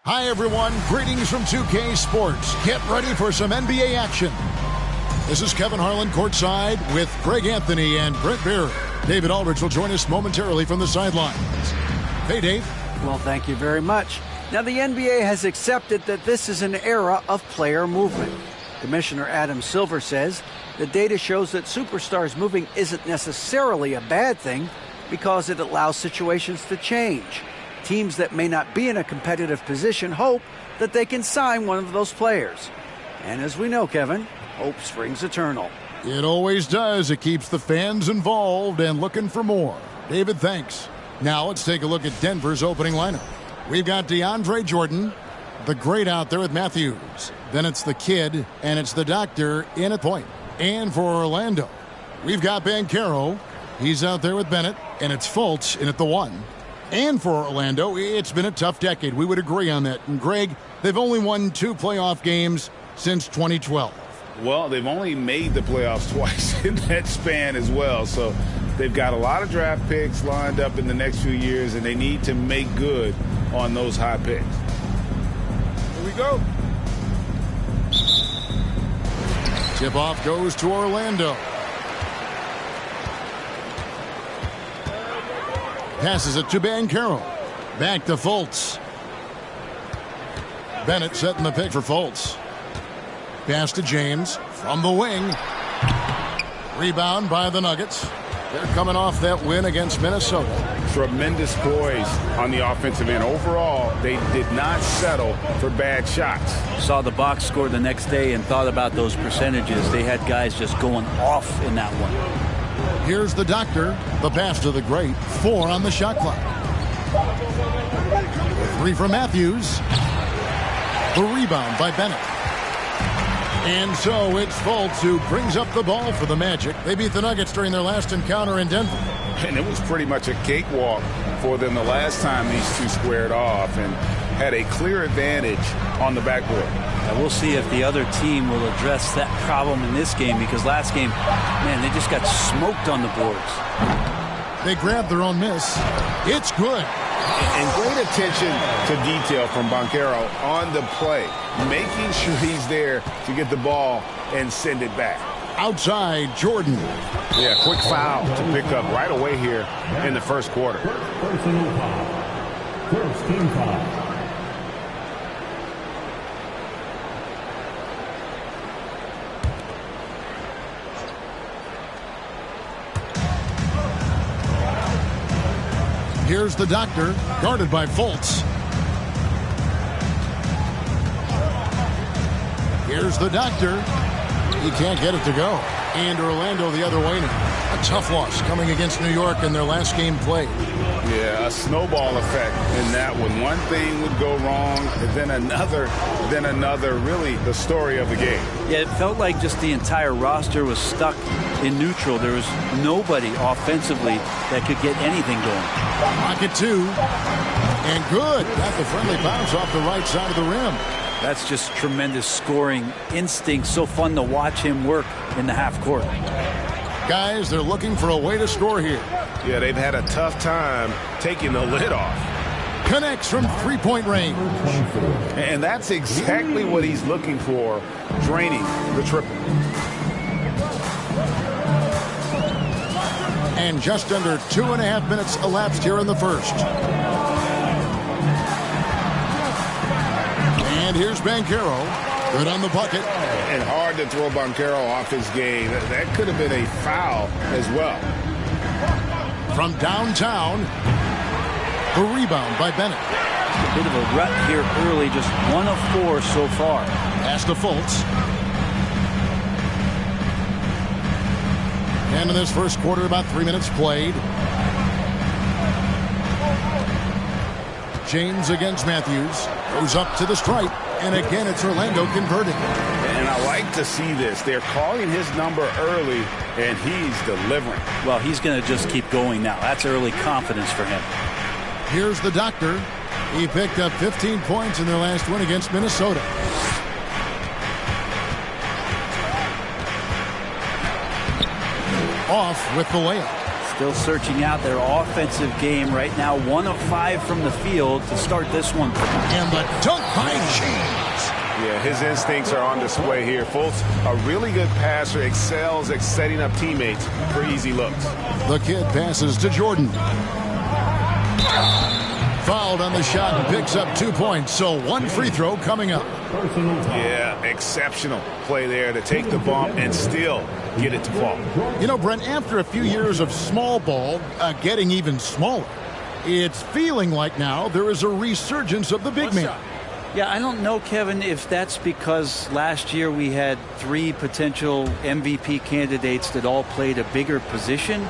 Hi, everyone. Greetings from 2K Sports. Get ready for some NBA action. This is Kevin Harlan courtside with Greg Anthony and Brett Beard. David Aldridge will join us momentarily from the sidelines. Hey, Dave. Well, thank you very much. Now, the NBA has accepted that this is an era of player movement. Commissioner Adam Silver says the data shows that superstars moving isn't necessarily a bad thing because it allows situations to change. Teams that may not be in a competitive position hope that they can sign one of those players. And as we know, Kevin, hope springs eternal. It always does. It keeps the fans involved and looking for more. David, thanks. Now let's take a look at Denver's opening lineup. We've got DeAndre Jordan, the great out there with Matthews. Then it's the kid, and it's the doctor in at point. And for Orlando, we've got Banchero. He's out there with Bennett, and it's Fultz in at the 1. And for Orlando, it's been a tough decade. We would agree on that. And Greg, they've only won 2 playoff games since 2012. Well, they've only made the playoffs twice in that span as well. So they've got a lot of draft picks lined up in the next few years, and they need to make good on those high picks. Here we go. Tip-off goes to Orlando. Passes it to Banchero. Back to Fultz. Bennett setting the pick for Fultz. Pass to James from the wing. Rebound by the Nuggets. They're coming off that win against Minnesota. Tremendous poise on the offensive end. Overall, they did not settle for bad shots. Saw the box score the next day and thought about those percentages. They had guys just going off in that one. Here's the doctor. The pass to the great. 4 on the shot clock. 3 from Matthews. The rebound by Bennett. And so it's Fultz who brings up the ball for the Magic. They beat the Nuggets during their last encounter in Denver. And it was pretty much a cakewalk for them the last time these two squared off and had a clear advantage on the backboard. Now we'll see if the other team will address that problem in this game, because last game, man, they just got smoked on the boards. They grabbed their own miss. It's good. And great attention to detail from Banchero on the play, making sure he's there to get the ball and send it back. Outside, Jordan. Yeah, quick foul to pick up right away here in the first quarter. First team foul. Here's the doctor, guarded by Fultz. Here's the doctor. He can't get it to go. And Orlando the other way now. A tough loss coming against New York in their last game played. Yeah, a snowball effect in that one. One thing would go wrong, and then another, really the story of the game. Yeah, it felt like just the entire roster was stuck in neutral. There was nobody offensively that could get anything going. Pocket 2. And good. Got the friendly bounce off the right side of the rim. That's just tremendous scoring instinct. So fun to watch him work in the half court. Guys, they're looking for a way to score here. Yeah, they've had a tough time taking the lid off. Connects from three-point range. And that's exactly what he's looking for, draining the triple. And just under 2.5 minutes elapsed here in the first. And here's Banchero. Good on the bucket. And hard to throw Banchero off his game. That could have been a foul as well. From downtown, the rebound by Bennett. A bit of a rut here early, just 1 of 4 so far. Pass to Fultz. And in this first quarter, about 3 minutes played. James against Matthews. Goes up to the stripe. And again, it's Orlando converting. And I like to see this. They're calling his number early, and he's delivering. Well, he's going to just keep going now. That's early confidence for him. Here's the doctor. He picked up 15 points in their last win against Minnesota. Off with the layup. Still searching out their offensive game right now. 1 of 5 from the field to start this one. And the dunk by James. Yeah, his instincts are on display here. Fultz, a really good passer, excels at setting up teammates for easy looks. The kid passes to Jordan. Fouled on the shot and picks up 2 points. So 1 free throw coming up. Yeah, exceptional play there to take the bump and still get it to fall. You know, Brent, after a few years of small ball getting even smaller, it's feeling like now there is a resurgence of the big man. Yeah, I don't know, Kevin, if that's because last year we had 3 potential MVP candidates that all played a bigger position.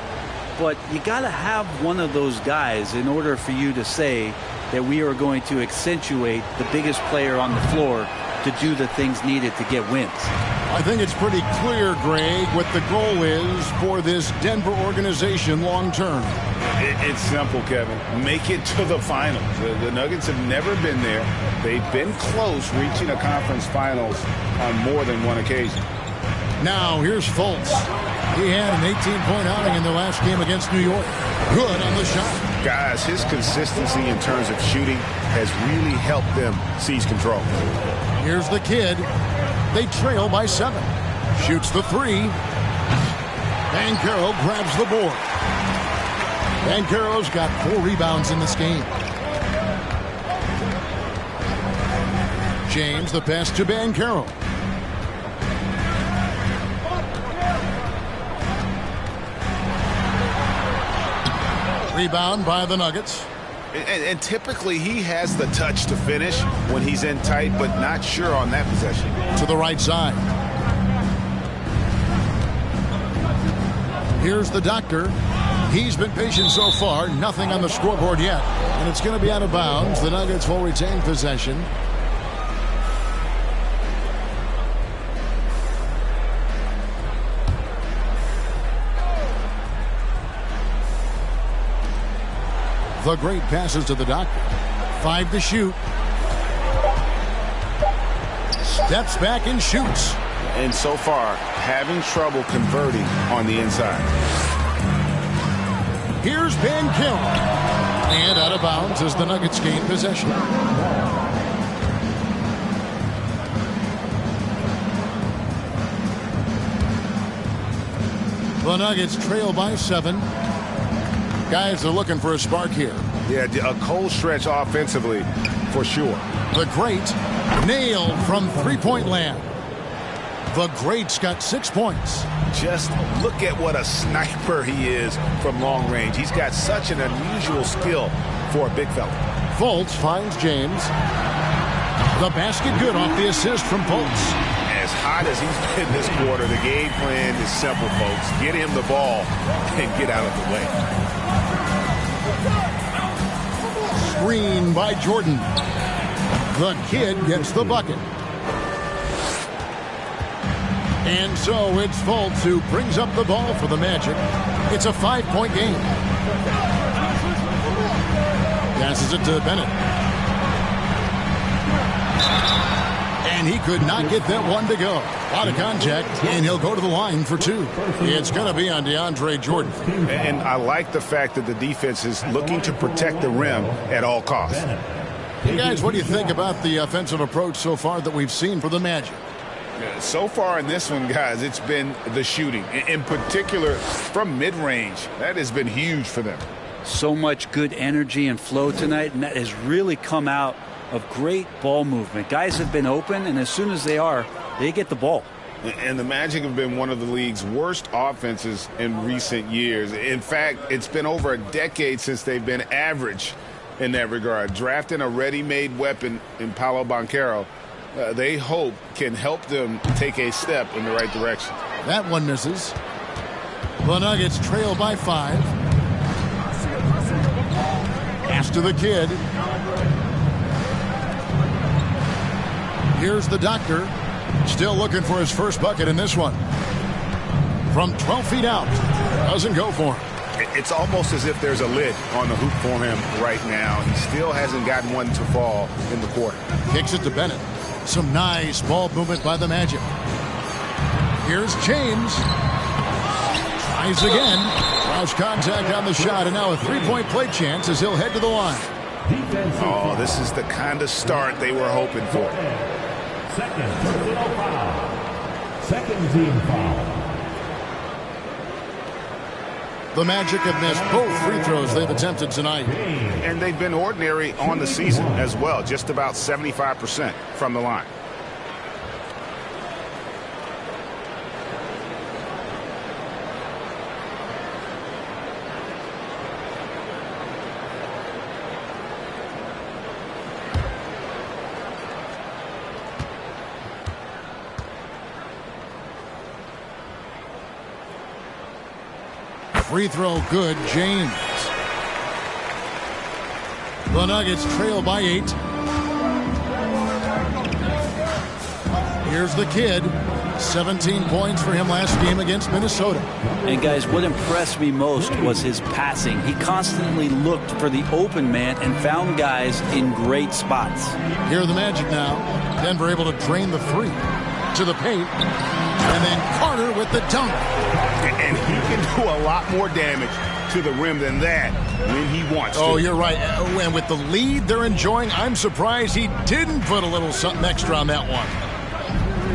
But you got to have one of those guys in order for you to say that we are going to accentuate the biggest player on the floor to do the things needed to get wins. I think it's pretty clear, Greg, what the goal is for this Denver organization long term. It's simple, Kevin. Make it to the finals. The Nuggets have never been there. They've been close reaching a conference finals on more than one occasion. Now here's Fultz. He had an 18-point outing in their last game against New York. Good on the shot. Guys, his consistency in terms of shooting has really helped them seize control. Here's the kid. They trail by 7. Shoots the 3. Banchero grabs the board. Banchero's got 4 rebounds in this game. James, the pass to Banchero. Rebound by the Nuggets. And typically he has the touch to finish when he's in tight, but not sure on that possession. To the right side. Here's the doctor. He's been patient so far. Nothing on the scoreboard yet. And it's going to be out of bounds. The Nuggets will retain possession. The great passes to the doctor. 5 to shoot. Steps back and shoots. And so far, having trouble converting on the inside. Here's Banchero. And out of bounds as the Nuggets gain possession. The Nuggets trail by 7. Guys are looking for a spark here. Yeah, a cold stretch offensively for sure. The great nailed from three-point land. The great's got 6 points. Just look at what a sniper he is from long range. He's got such an unusual skill for a big fella. Fultz finds James. The basket good off the assist from Fultz. As hot as he's been this quarter, the game plan is simple, folks. Get him the ball and get out of the way. Screen by Jordan. The kid gets the bucket. And so it's Fultz who brings up the ball for the Magic. It's a 5-point game. Passes it to Bennett. And he could not get that one to go. Out of contact, and he'll go to the line for 2. It's going to be on DeAndre Jordan. And I like the fact that the defense is looking to protect the rim at all costs. Hey guys, what do you think about the offensive approach so far that we've seen for the Magic? So far in this one, guys, it's been the shooting. In particular, from mid-range. That has been huge for them. So much good energy and flow tonight, and that has really come out of great ball movement. Guys have been open, and as soon as they are, they get the ball. And the Magic have been one of the league's worst offenses in recent years. In fact, it's been over a decade since they've been average in that regard. Drafting a ready-made weapon in Paolo Banchero, they hope can help them take a step in the right direction. That one misses. The Nuggets trail by 5. Pass to the kid. Here's the doctor. Still looking for his first bucket in this one. From 12 feet out. Doesn't go for him. It's almost as if there's a lid on the hoop for him right now. He still hasn't gotten one to fall in the quarter. Kicks it to Bennett. Some nice ball movement by the Magic. Here's James. Tries again. House contact on the shot, and now a three-point play chance as he'll head to the line. Oh, this is the kind of start they were hoping for. Second personal foul. Second team foul. The Magic have missed both free throws they've attempted tonight. And they've been ordinary on the season as well, just about 75% from the line. Free throw good, James. The Nuggets trail by 8. Here's the kid. 17 points for him last game against Minnesota. And guys, what impressed me most was his passing. He constantly looked for the open man and found guys in great spots. Here are the Magic now. Denver able to drain the three to the paint. And then Carter with the dunk. And he can do a lot more damage to the rim than that when he wants to. Oh, you're right. And with the lead they're enjoying, I'm surprised he didn't put a little something extra on that one.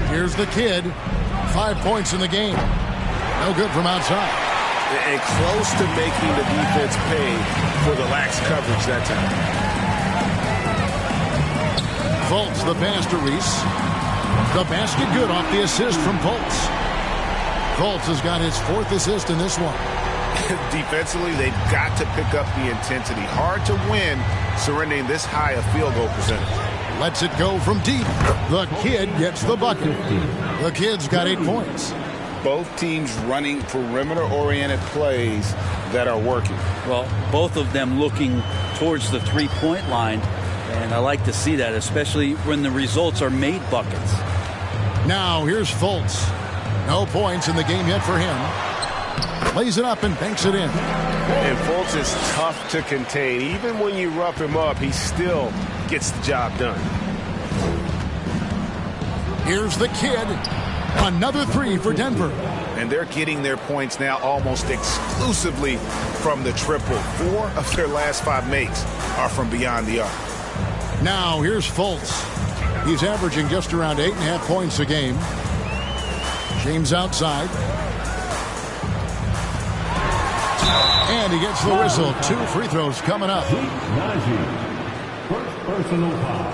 Here's the kid. 5 points in the game. No good from outside. And close to making the defense pay for the lax coverage that time. Fultz the pass to Reese. The basket good off the assist from Fultz. Fultz has got his 4th assist in this one. Defensively, they've got to pick up the intensity. Hard to win surrendering this high a field goal percentage. Lets it go from deep. The kid gets the bucket. The kid's got 8 points. Both teams running perimeter-oriented plays that are working. Well, both of them looking towards the three-point line, and I like to see that, especially when the results are made buckets. Now here's Fultz. No points in the game yet for him. Lays it up and banks it in. And Fultz is tough to contain. Even when you rough him up, he still gets the job done. Here's the kid. Another 3 for Denver. And they're getting their points now almost exclusively from the triple. 4 of their last 5 makes are from beyond the arc. Now here's Fultz. He's averaging just around 8.5 points a game. James outside. And he gets the whistle. 2 free throws coming up. First personal foul.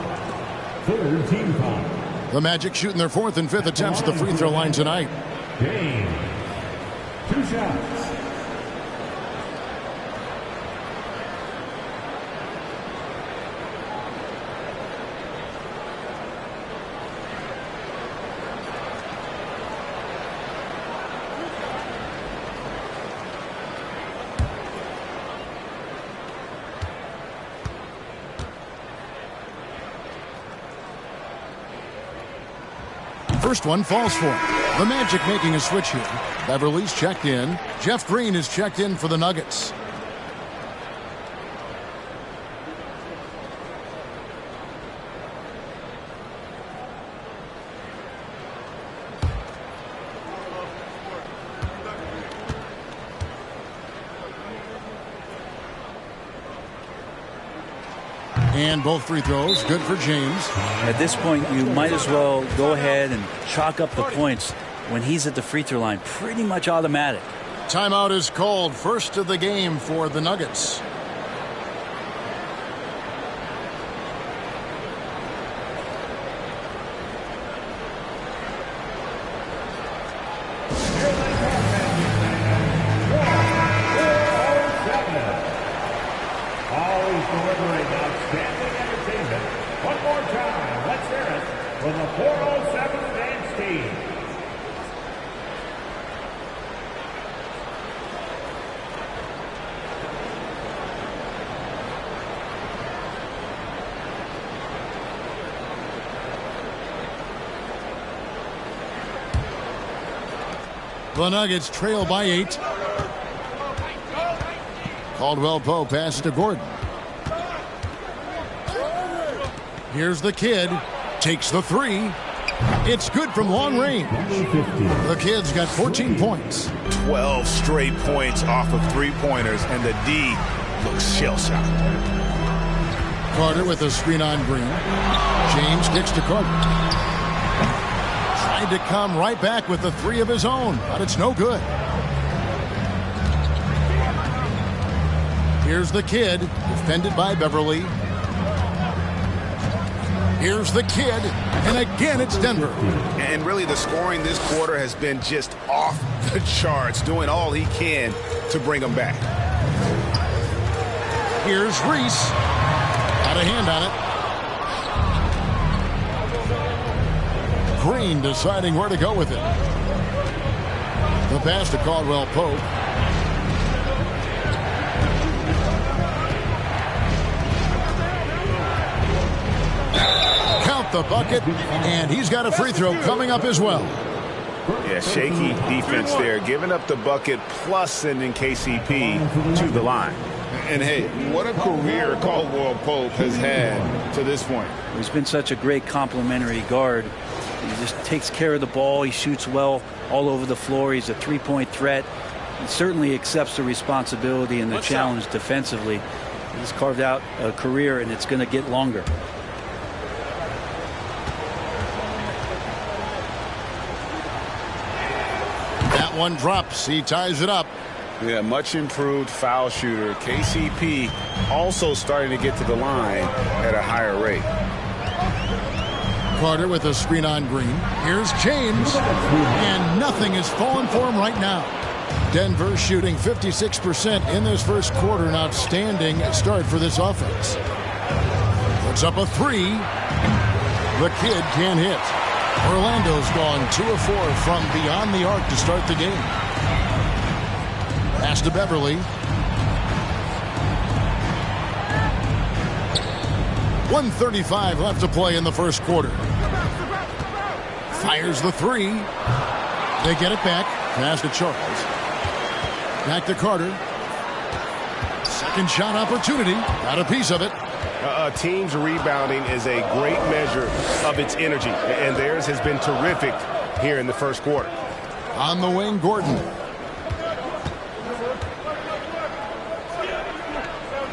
Third team foul. The Magic shooting their 4th and 5th attempts at the free throw line tonight. James. 2 shots. First one falls for him. The Magic making a switch here. Beverly's checked in. Jeff Green is checked in for the Nuggets. And both free throws good for James. At this point, you might as well go ahead and chalk up the points when he's at the free throw line. Pretty much automatic. Timeout is called. First of the game for the Nuggets. The Nuggets trail by 8. Caldwell Pope passes to Gordon. Here's the kid. Takes the 3. It's good from long range. The kid's got 14 points. 12 straight points off of three-pointers, and the D looks shell-shocked. Carter with a screen on Green. James kicks to Carter. Tried to come right back with the three of his own, but it's no good. Here's the kid, defended by Beverly. Here's the kid, and again it's Denver. And really the scoring this quarter has been just off the charts, doing all he can to bring them back. Here's Reese. Got a hand on it. Green deciding where to go with it. The pass to Caldwell Pope. Count the bucket, and he's got a free throw coming up as well. Yeah, shaky defense there, giving up the bucket plus sending KCP to the line. And hey, what a career Caldwell Pope has had to this point. He's been such a great complementary guard. He just takes care of the ball. He shoots well all over the floor. He's a three-point threat. He certainly accepts the responsibility and the challenge defensively. He's carved out a career, and it's going to get longer. That one drops. He ties it up. Yeah, much improved foul shooter. KCP also starting to get to the line at a higher rate. Carter with a screen on Green. Here's James. And nothing is falling for him right now. Denver shooting 56% in this first quarter. An outstanding start for this offense. Puts up a three. The kid can't hit. Orlando's gone 2 of 4 from beyond the arc to start the game. Pass to Beverly. 1:35 left to play in the first quarter. Fires the three. They get it back. Pass to Charles. Back to Carter. Second shot opportunity. Got a piece of it. A team's rebounding is a great measure of its energy, and theirs has been terrific here in the first quarter. On the wing, Gordon.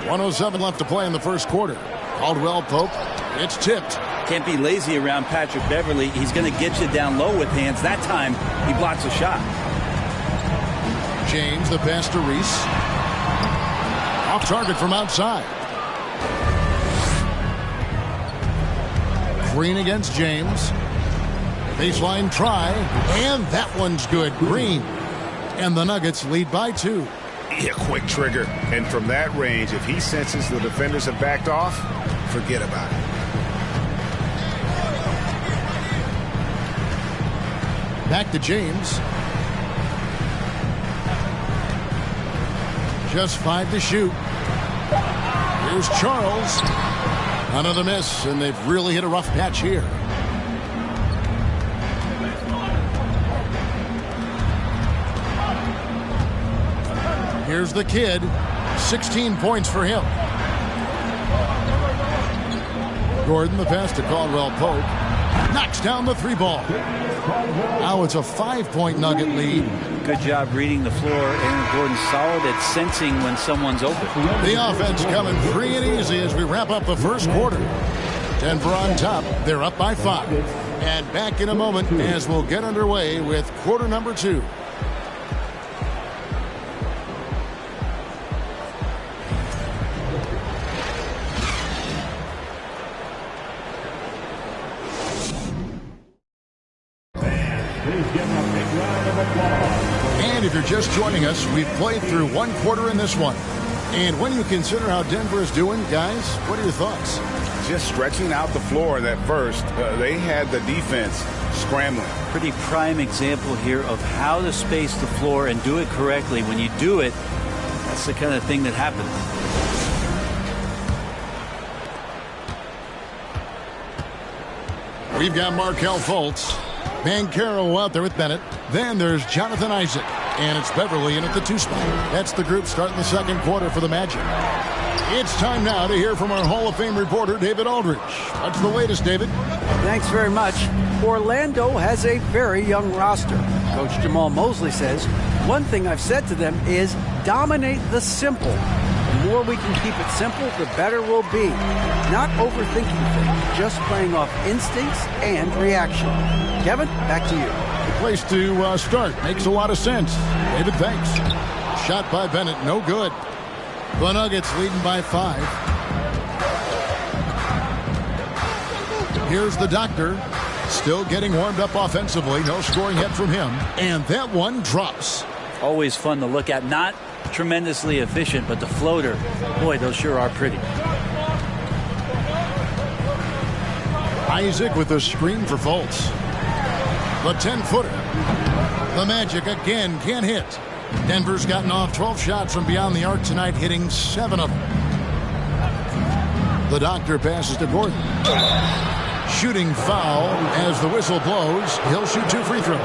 1:07 left to play in the first quarter. Caldwell Pope. It's tipped. Can't be lazy around Patrick Beverly. He's going to get you down low with hands. That time, he blocks a shot. James, the pass to Reese. Off target from outside. Green against James. Baseline try, and that one's good. Green. And the Nuggets lead by 2. Yeah, quick trigger. And from that range, if he senses the defenders have backed off, forget about it. Back to James. Just 5 to shoot. Here's Charles. Another miss, and they've really hit a rough patch here. Here's the kid. 16 points for him. Gordon, the pass to Caldwell Pope. Knocks down the 3 ball. Now it's a 5-point Nugget lead. Good job reading the floor. Aaron Gordon solid at sensing when someone's open. The offense coming free and easy as we wrap up the first quarter. Denver on top. They're up by 5. And back in a moment as we'll get underway with quarter number 2. And if you're just joining us, we've played through 1 quarter in this one. And when you consider how Denver is doing, guys, what are your thoughts? Just stretching out the floor in that first. They had the defense scrambling. Pretty prime example here of how to space the floor and do it correctly. When you do it, that's the kind of thing that happens. We've got Markelle Fultz. Banchero out there with Bennett. Then there's Jonathan Isaac. And it's Beverly in at the 2 spot. That's the group starting the second quarter for the Magic. It's time now to hear from our Hall of Fame reporter, David Aldridge. What's the latest, David? Thanks very much. Orlando has a very young roster. Coach Jamal Mosley says, one thing I've said to them is dominate the simple. The more we can keep it simple, the better we'll be. Not overthinking things, just playing off instincts and reaction. Kevin, back to you. The place to start. Makes a lot of sense. David, thanks. Shot by Bennett, no good. The Nuggets leading by 5. Here's the doctor. Still getting warmed up offensively. No scoring hit from him. And that one drops. Always fun to look at. Not tremendously efficient, but the floater, boy, those sure are pretty. Isaac with a screen for Fultz. The 10-footer. The Magic again can't hit. Denver's gotten off 12 shots from beyond the arc tonight, hitting 7 of them. The doctor passes to Gordon. Shooting foul as the whistle blows. He'll shoot 2 free throws.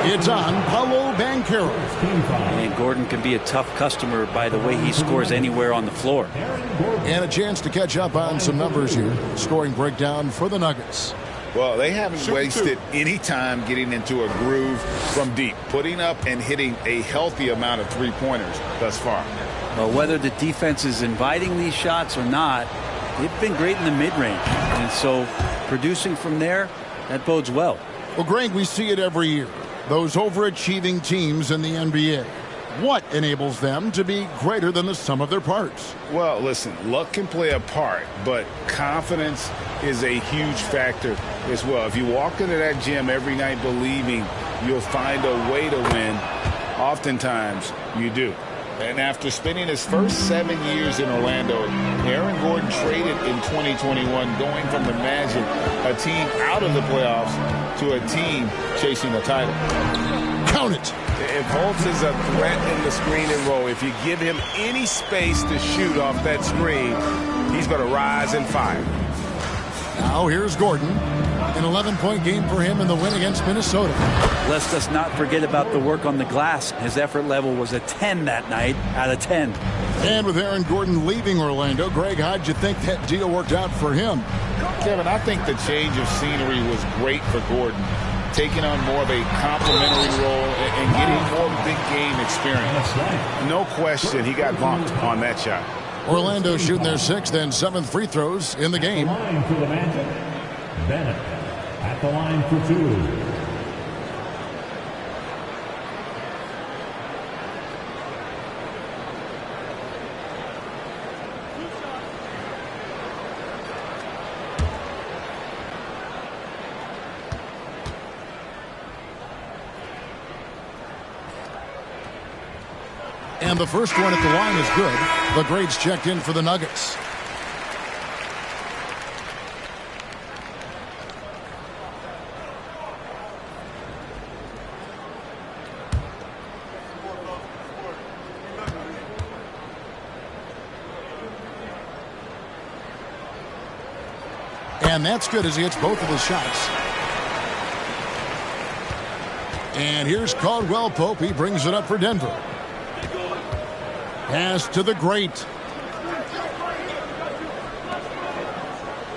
It's on Paolo Banchero. And Gordon can be a tough customer by the way he scores anywhere on the floor. And a chance to catch up on some numbers here. Scoring breakdown for the Nuggets. Well, they haven't wasted any time getting into a groove from deep, putting up and hitting a healthy amount of three-pointers thus far. Well, whether the defense is inviting these shots or not, they've been great in the mid-range. And so producing from there, that bodes well. Well, Greg, we see it every year. Those overachieving teams in the NBA. What enables them to be greater than the sum of their parts? Well, listen, luck can play a part, but confidence is a huge factor as well. If you walk into that gym every night believing you'll find a way to win, oftentimes you do. And after spending his first 7 years in Orlando, Aaron Gordon traded in 2021, going from the Magic, a team out of the playoffs, to a team chasing a title. Count it. If Fultz is a threat in the screen and roll, if you give him any space to shoot off that screen, he's going to rise and fire. Now here's Gordon. An 11-point game for him in the win against Minnesota. Let's just not forget about the work on the glass. His effort level was a 10 that night out of 10. And with Aaron Gordon leaving Orlando, Greg, how'd you think that deal worked out for him? Kevin, I think the change of scenery was great for Gordon, taking on more of a complimentary role and getting more big game experience. No question he got bumped on that shot. Orlando shooting their 6th and 7th free throws in the game. Line for the Magic. Bennett at the line for 2. And the first one at the line is good. The grades checked in for the Nuggets. And that's good as he hits both of his shots. And here's Caldwell Pope. He brings it up for Denver. Pass to the great.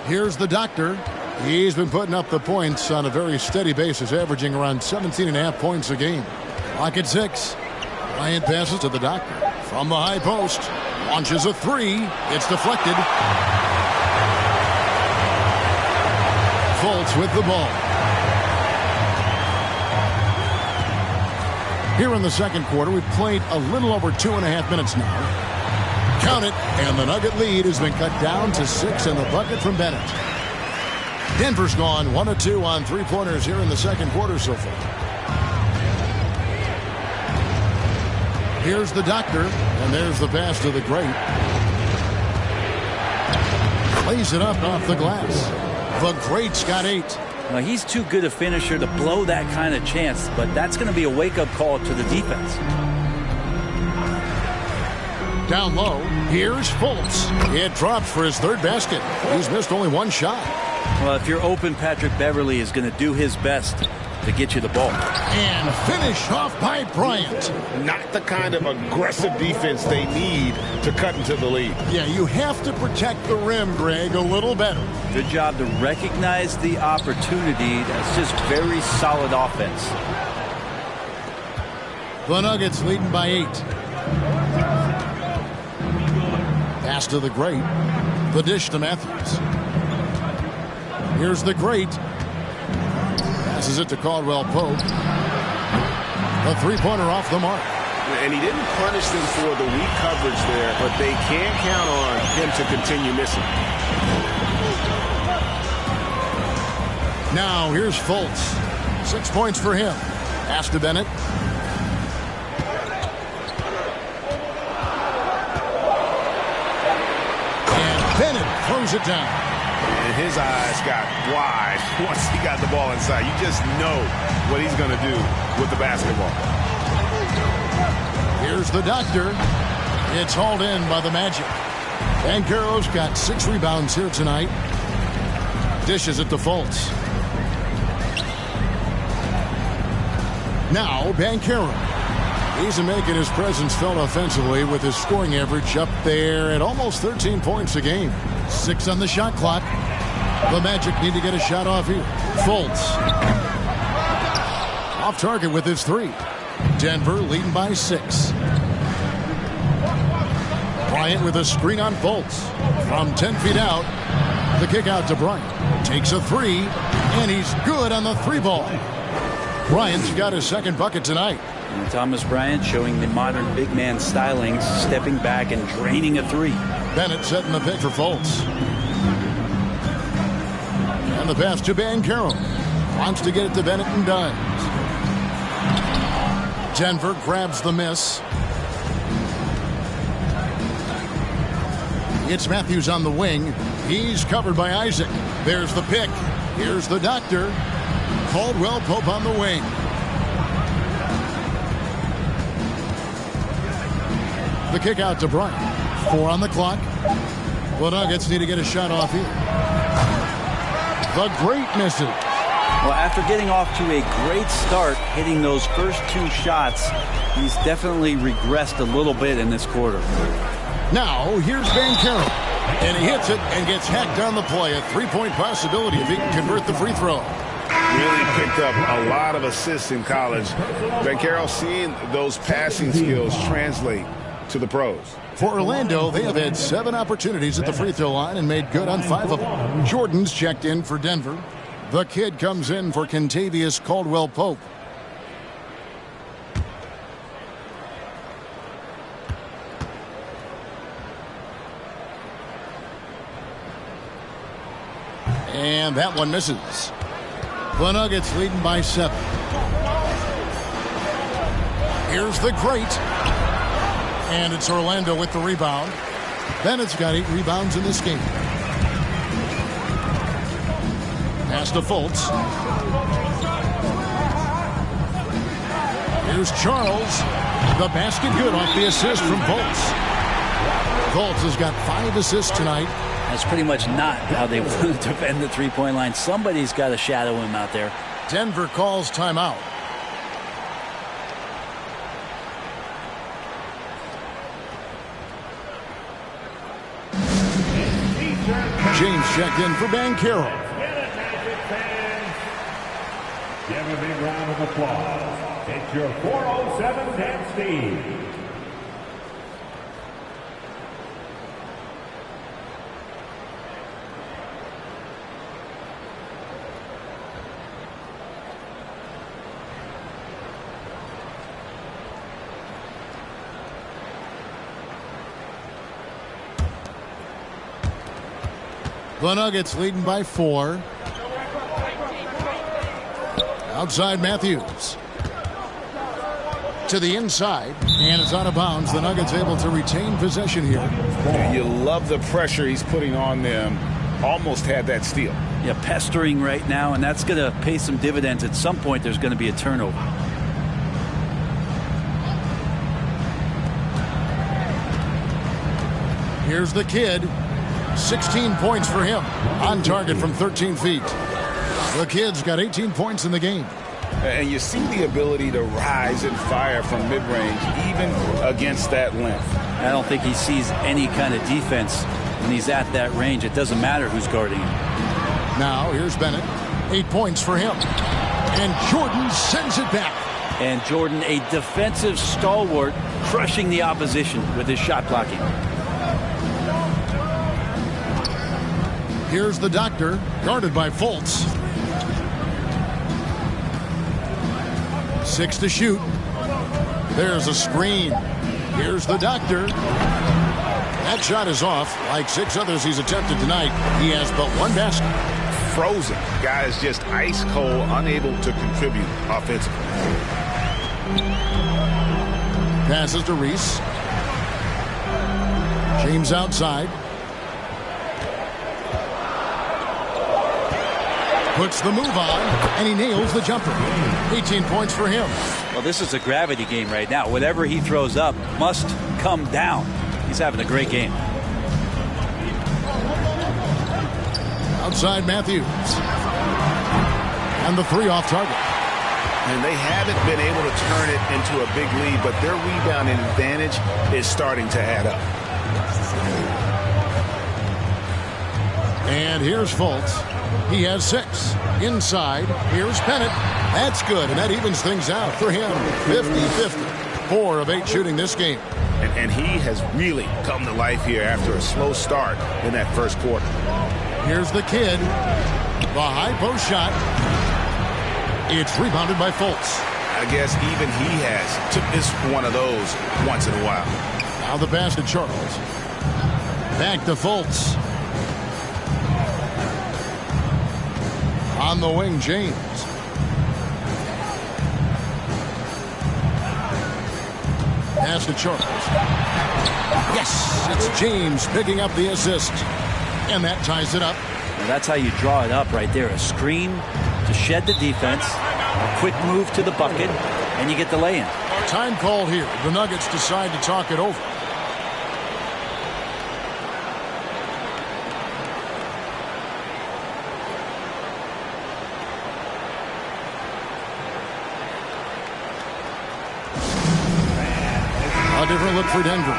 Here's the doctor. He's been putting up the points on a very steady basis, averaging around 17.5 points a game. Clock at 6. Bryant passes to the doctor. From the high post. Launches a 3. It's deflected. Fultz with the ball. Here in the second quarter, we've played a little over 2.5 minutes now. Count it, and the Nugget lead has been cut down to 6 in the bucket from Bennett. Denver's gone 1 of 2 on three-pointers here in the second quarter so far. Here's the doctor, and there's the pass to the great. Lays it up off the glass. The great's got 8. Now, he's too good a finisher to blow that kind of chance, but that's going to be a wake-up call to the defense. Down low, here's Fultz. It drops for his 3rd basket. He's missed only 1 shot. Well, if you're open, Patrick Beverly is going to do his best to get you the ball. And finished off by Bryant. Not the kind of aggressive defense they need to cut into the lead. Yeah, you have to protect the rim, Greg, a little better. Good job to recognize the opportunity. That's just very solid offense. The Nuggets leading by 8. Pass to the Great. The dish to Matthews. Here's the Great. Passes it to Caldwell Pope. A three-pointer off the mark. And he didn't punish them for the weak coverage there, but they can't count on him to continue missing. Now here's Fultz. 6 points for him. Pass to Bennett. And Bennett throws it down. And his eyes got wide once he got the ball inside. You just know what he's going to do with the basketball. Here's the Doctor. It's hauled in by the Magic. Banchero's got 6 rebounds here tonight. Dishes it to Fultz. Now Banchero. He's making his presence felt offensively with his scoring average up there at almost 13 points a game. 6 on the shot clock. The Magic need to get a shot off here. Fultz. Off target with his 3. Denver leading by 6. Bryant with a screen on Fultz. From 10 feet out. The kick out to Bryant. Takes a 3. And he's good on the 3-ball. Bryant's got his second bucket tonight. And Thomas Bryant showing the modern big man stylings, stepping back and draining a 3. Bennett setting the pick for Fultz. And the pass to Banchero. Wants to get it to Bennett and does. Denver grabs the miss. It's Matthews on the wing. He's covered by Isaac. There's the pick. Here's the Doctor. Caldwell Pope on the wing. The kick out to Bryant. 4 on the clock. The Nuggets need to get a shot off here. The Great misses. Well, after getting off to a great start, hitting those first 2 shots, he's definitely regressed a little bit in this quarter. Now, here's Banchero. And he hits it and gets hacked on the play. A 3-point possibility if he can convert the free throw. Really picked up a lot of assists in college. Banchero seeing those passing skills translate to the pros. For Orlando, they have had 7 opportunities at the free throw line and made good on 5 of them. Jordan's checked in for Denver. The kid comes in for Kentavious Caldwell Pope. And that one misses. The Nuggets leading by 7. Here's the Great. And it's Orlando with the rebound. Bennett's got 8 rebounds in this game. Pass to Fultz. Here's Charles. The basket good off the assist from Fultz. Fultz has got 5 assists tonight. That's pretty much not how they want to defend the three-point line. Somebody's got to shadow him out there. Denver calls timeout. James checked in for Banchero. Give a big round of applause. It's your 407 Dan Steve. The Nuggets leading by 4. Outside Matthews. To the inside. And it's out of bounds. The Nuggets able to retain possession here. You love the pressure he's putting on them. Almost had that steal. Yeah, pestering right now, and that's going to pay some dividends. At some point, there's going to be a turnover. Here's the kid. 16 points for him. On target from 13 feet. The kid's got 18 points in the game. And you see the ability to rise and fire from mid-range, even against that length. I don't think he sees any kind of defense when he's at that range. It doesn't matter who's guarding him. Now, here's Bennett. 8 points for him. And Jordan sends it back. And Jordan, a defensive stalwart, crushing the opposition with his shot blocking. Here's the Doctor, guarded by Fultz. 6 to shoot. There's a screen. Here's the Doctor. That shot is off. Like 6 others he's attempted tonight, he has but 1 basket. Frozen. Guy is just ice cold, unable to contribute offensively. Passes to Reese. James outside. Puts the move on, and he nails the jumper. 18 points for him. Well, this is a gravity game right now. Whatever he throws up must come down. He's having a great game. Outside Matthews. And the 3 off target. And they haven't been able to turn it into a big lead, but their rebounding advantage is starting to add up. And here's Fultz. He has 6. Inside, here's Bennett. That's good, and that evens things out for him. 50-50. 4 of 8 shooting this game. And he has really come to life here after a slow start in that first quarter. Here's the kid. The high post shot. It's rebounded by Fultz. I guess even he has took this one of those once in a while. Now the pass to Charles. Back to Fultz. On the wing, James. Pass to Charles. Yes, it's James picking up the assist. And that ties it up. And that's how you draw it up right there. A screen to shed the defense, a quick move to the bucket, and you get the lay-in. Time called here. The Nuggets decide to talk it over. A different look for Denver.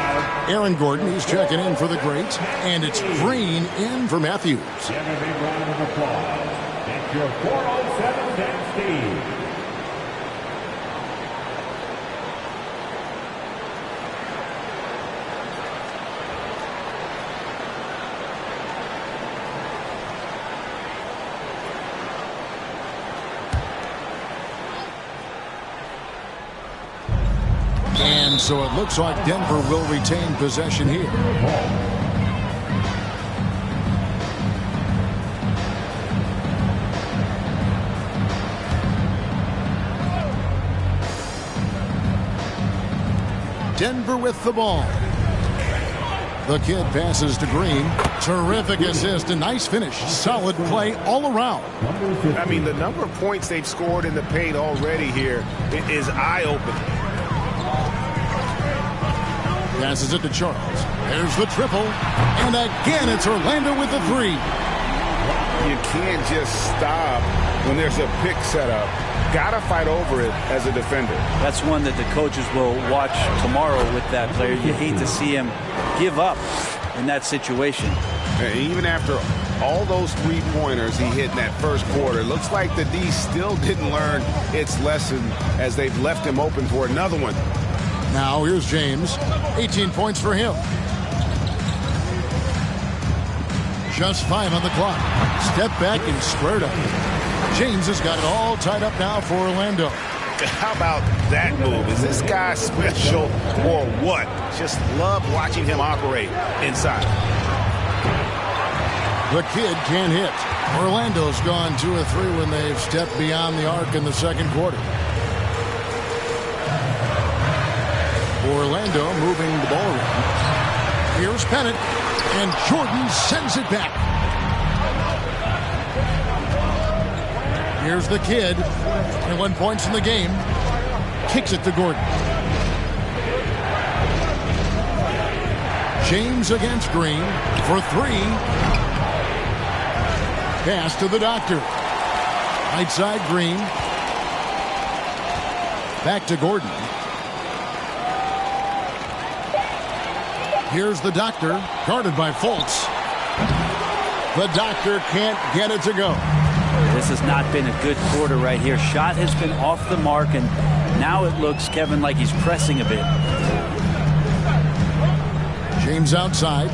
Aaron Gordon, he's checking in for the great. And it's Green in for Matthews. Give a big round of applause. It's your 407 Dan Steve. And so it looks like Denver will retain possession here. Denver with the ball. The kid passes to Green. Terrific assist, a nice finish. Solid play all around. I mean, the number of points they've scored in the paint already here is eye-opening. Passes it to Charles. There's the triple. And again, it's Orlando with the 3. You can't just stop when there's a pick set up. Gotta fight over it as a defender. That's one that the coaches will watch tomorrow with that player. You hate to see him give up in that situation. And even after all those 3-pointers he hit in that first quarter, looks like the D still didn't learn its lesson as they've left him open for another one. Now here's James. 18 points for him. Just 5 on the clock. Step back and squared up. James has got it all tied up now for Orlando. How about that move? Is this guy special or what? Just love watching him operate inside. The kid can't hit. Orlando's gone 2 of 3 when they've stepped beyond the arc in the second quarter. Orlando moving the ball around. Here's Bennett, and Jordan sends it back. Here's the kid, 21 points in the game. Kicks it to Gordon. James against Green for 3. Pass to the Doctor. Right side Green. Back to Gordon. Here's the doctor, guarded by Fultz. The doctor can't get it to go. This has not been a good quarter right here. Shot has been off the mark, and now it looks, Kevin, like he's pressing a bit. James outside.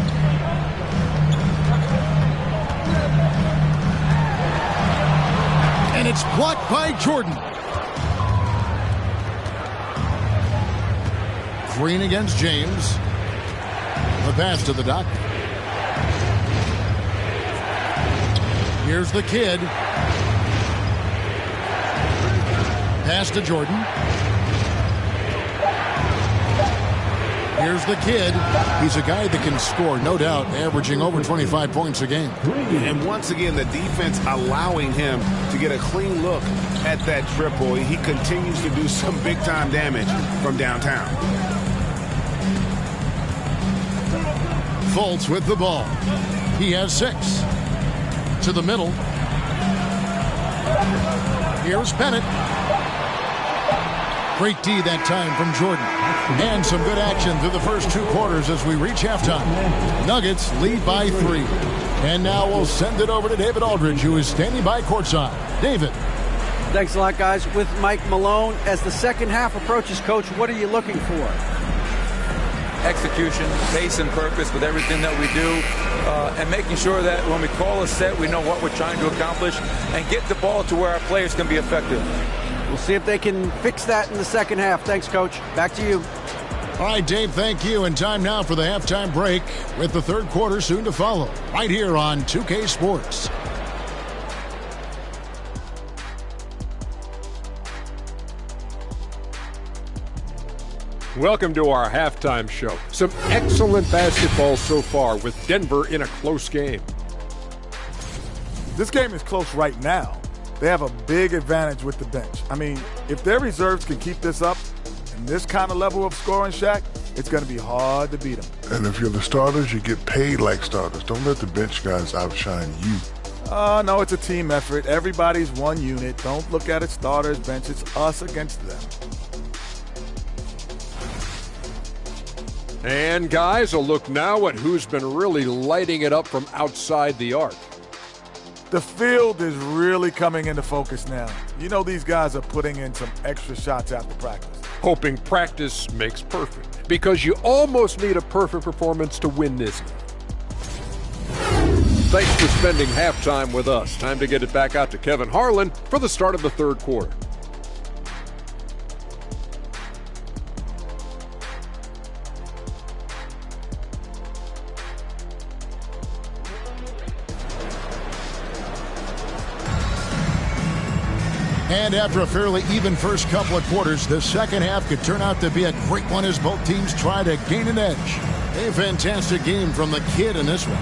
And it's blocked by Jordan. Green against James. The pass to the doctor. Here's the kid. Pass to Jordan. Here's the kid. He's a guy that can score, no doubt, averaging over 25 points a game. And once again, the defense allowing him to get a clean look at that triple. He continues to do some big-time damage from downtown. Fultz with the ball. He has 6. To the middle. Here's Bennett. Great D that time from Jordan. And some good action through the first 2 quarters as we reach halftime. Nuggets lead by 3. And now we'll send it over to David Aldridge, who is standing by courtside. David. Thanks a lot, guys. With Mike Malone, as the second half approaches, Coach, what are you looking for? Execution, pace and purpose with everything that we do, and making sure that when we call a set, we know what we're trying to accomplish and get the ball to where our players can be effective. We'll see if they can fix that in the second half. Thanks, Coach. Back to you. All right, Dave, thank you. And time now for the halftime break with the third quarter soon to follow right here on 2K Sports. Welcome to our halftime show. Some excellent basketball so far with Denver in a close game. This game is close right now. They have a big advantage with the bench. I mean, if their reserves can keep this up and this kind of level of scoring, Shaq, it's going to be hard to beat them. And if you're the starters, you get paid like starters. Don't let the bench guys outshine you. No, it's a team effort. Everybody's one unit. Don't look at it starters, bench. It's us against them. And guys, a look now at who's been really lighting it up from outside the arc. The field is really coming into focus now. You know these guys are putting in some extra shots after practice. Hoping practice makes perfect, because you almost need a perfect performance to win this game. Thanks for spending halftime with us. Time to get it back out to Kevin Harlan for the start of the third quarter. And after a fairly even first couple of quarters, the second half could turn out to be a great one as both teams try to gain an edge. A fantastic game from the kid in this one.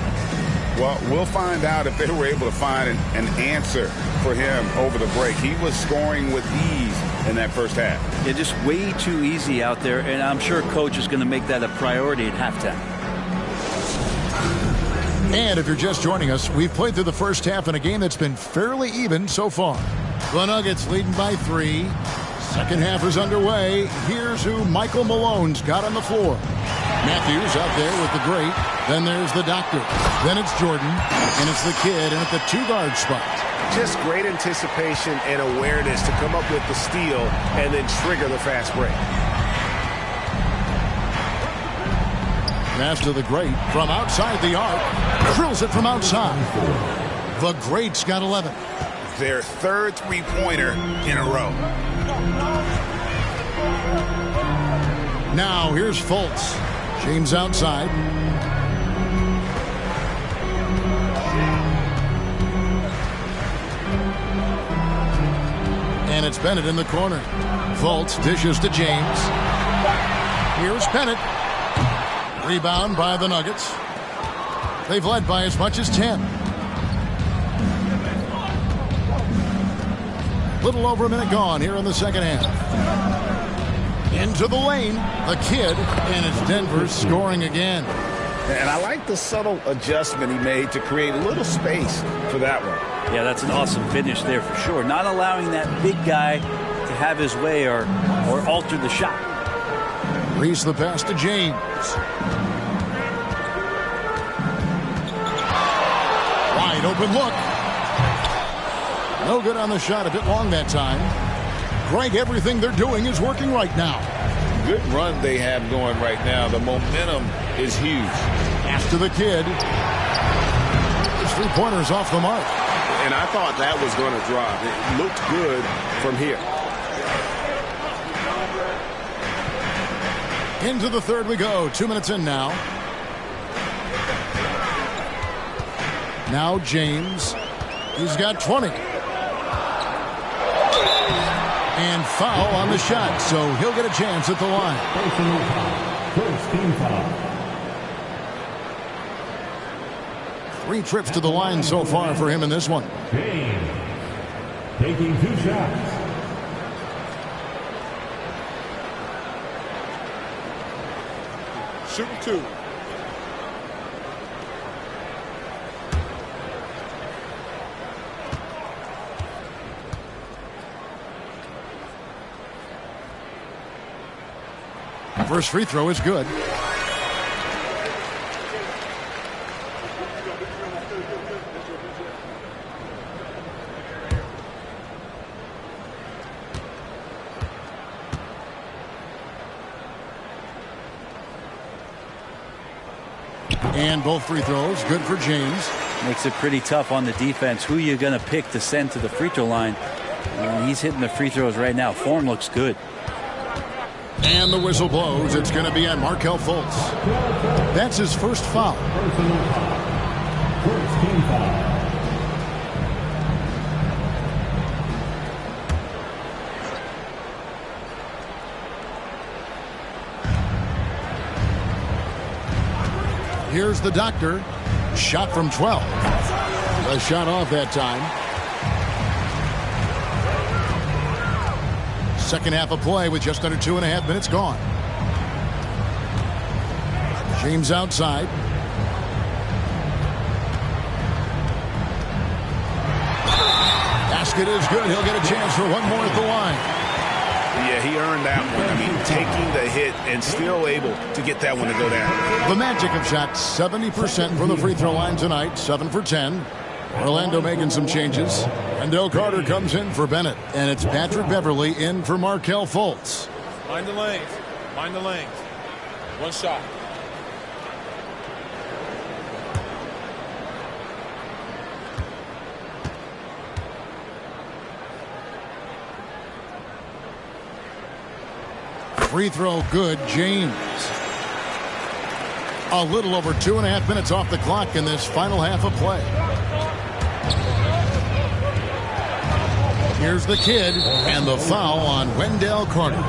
Well, we'll find out if they were able to find an answer for him over the break. He was scoring with ease in that first half. Yeah, just way too easy out there, and I'm sure Coach is going to make that a priority at halftime. And if you're just joining us, we've played through the first half in a game that's been fairly even so far. The Nuggets leading by 3. Second half is underway. Here's who Michael Malone's got on the floor. Matthews out there with the great. Then there's the doctor. Then it's Jordan. And it's the kid and at the 2-guard spot. Just great anticipation and awareness to come up with the steal and then trigger the fast break. Pass to the great from outside the arc. Drills it from outside. The great's got 11. Their third three-pointer in a row. Now here's Fultz. James outside. And it's Bennett in the corner. Fultz dishes to James. Here's Bennett. Rebound by the Nuggets. They've led by as much as 10. Little over a minute gone here in the second half. Into the lane, the kid, and it's Denver scoring again. And I like the subtle adjustment he made to create a little space for that one. Yeah, that's an awesome finish there for sure. Not allowing that big guy to have his way or alter the shot. Reese the pass to James. Wide open look. No good on the shot. A bit long that time. Greg, everything they're doing is working right now. Good run they have going right now. The momentum is huge. Pass to the kid. His three-pointers off the mark. And I thought that was going to drop. It looked good from here. Into the third we go. 2 minutes in now. Now James. He's got 20. And foul on the shot, so he'll get a chance at the line. First team foul. 3 trips to the line so far for him in this one. James taking 2 shots. Shooting 2. First free throw is good. And both free throws good for James. Makes it pretty tough on the defense. Who you're going to pick to send to the free throw line. He's hitting the free throws right now. Form looks good. And the whistle blows. It's going to be on Markelle Fultz. That's his first foul. First team foul. Here's the doctor. Shot from 12. A shot off that time. Second half of play with just under 2.5 minutes gone. James outside. Basket is good. He'll get a chance for one more at the line. Yeah, he earned that one. I mean, taking the hit and still able to get that one to go down. The Magic have shot 70% from the free throw line tonight. 7 for 10. Orlando making some changes. Wendell Carter comes in for Bennett. And it's Patrick Beverley in for Markelle Fultz. Mind the lanes. Mind the lanes. One shot. Free throw good. James. A little over 2.5 minutes off the clock in this final half of play. Here's the kid, and the foul on Wendell Carter.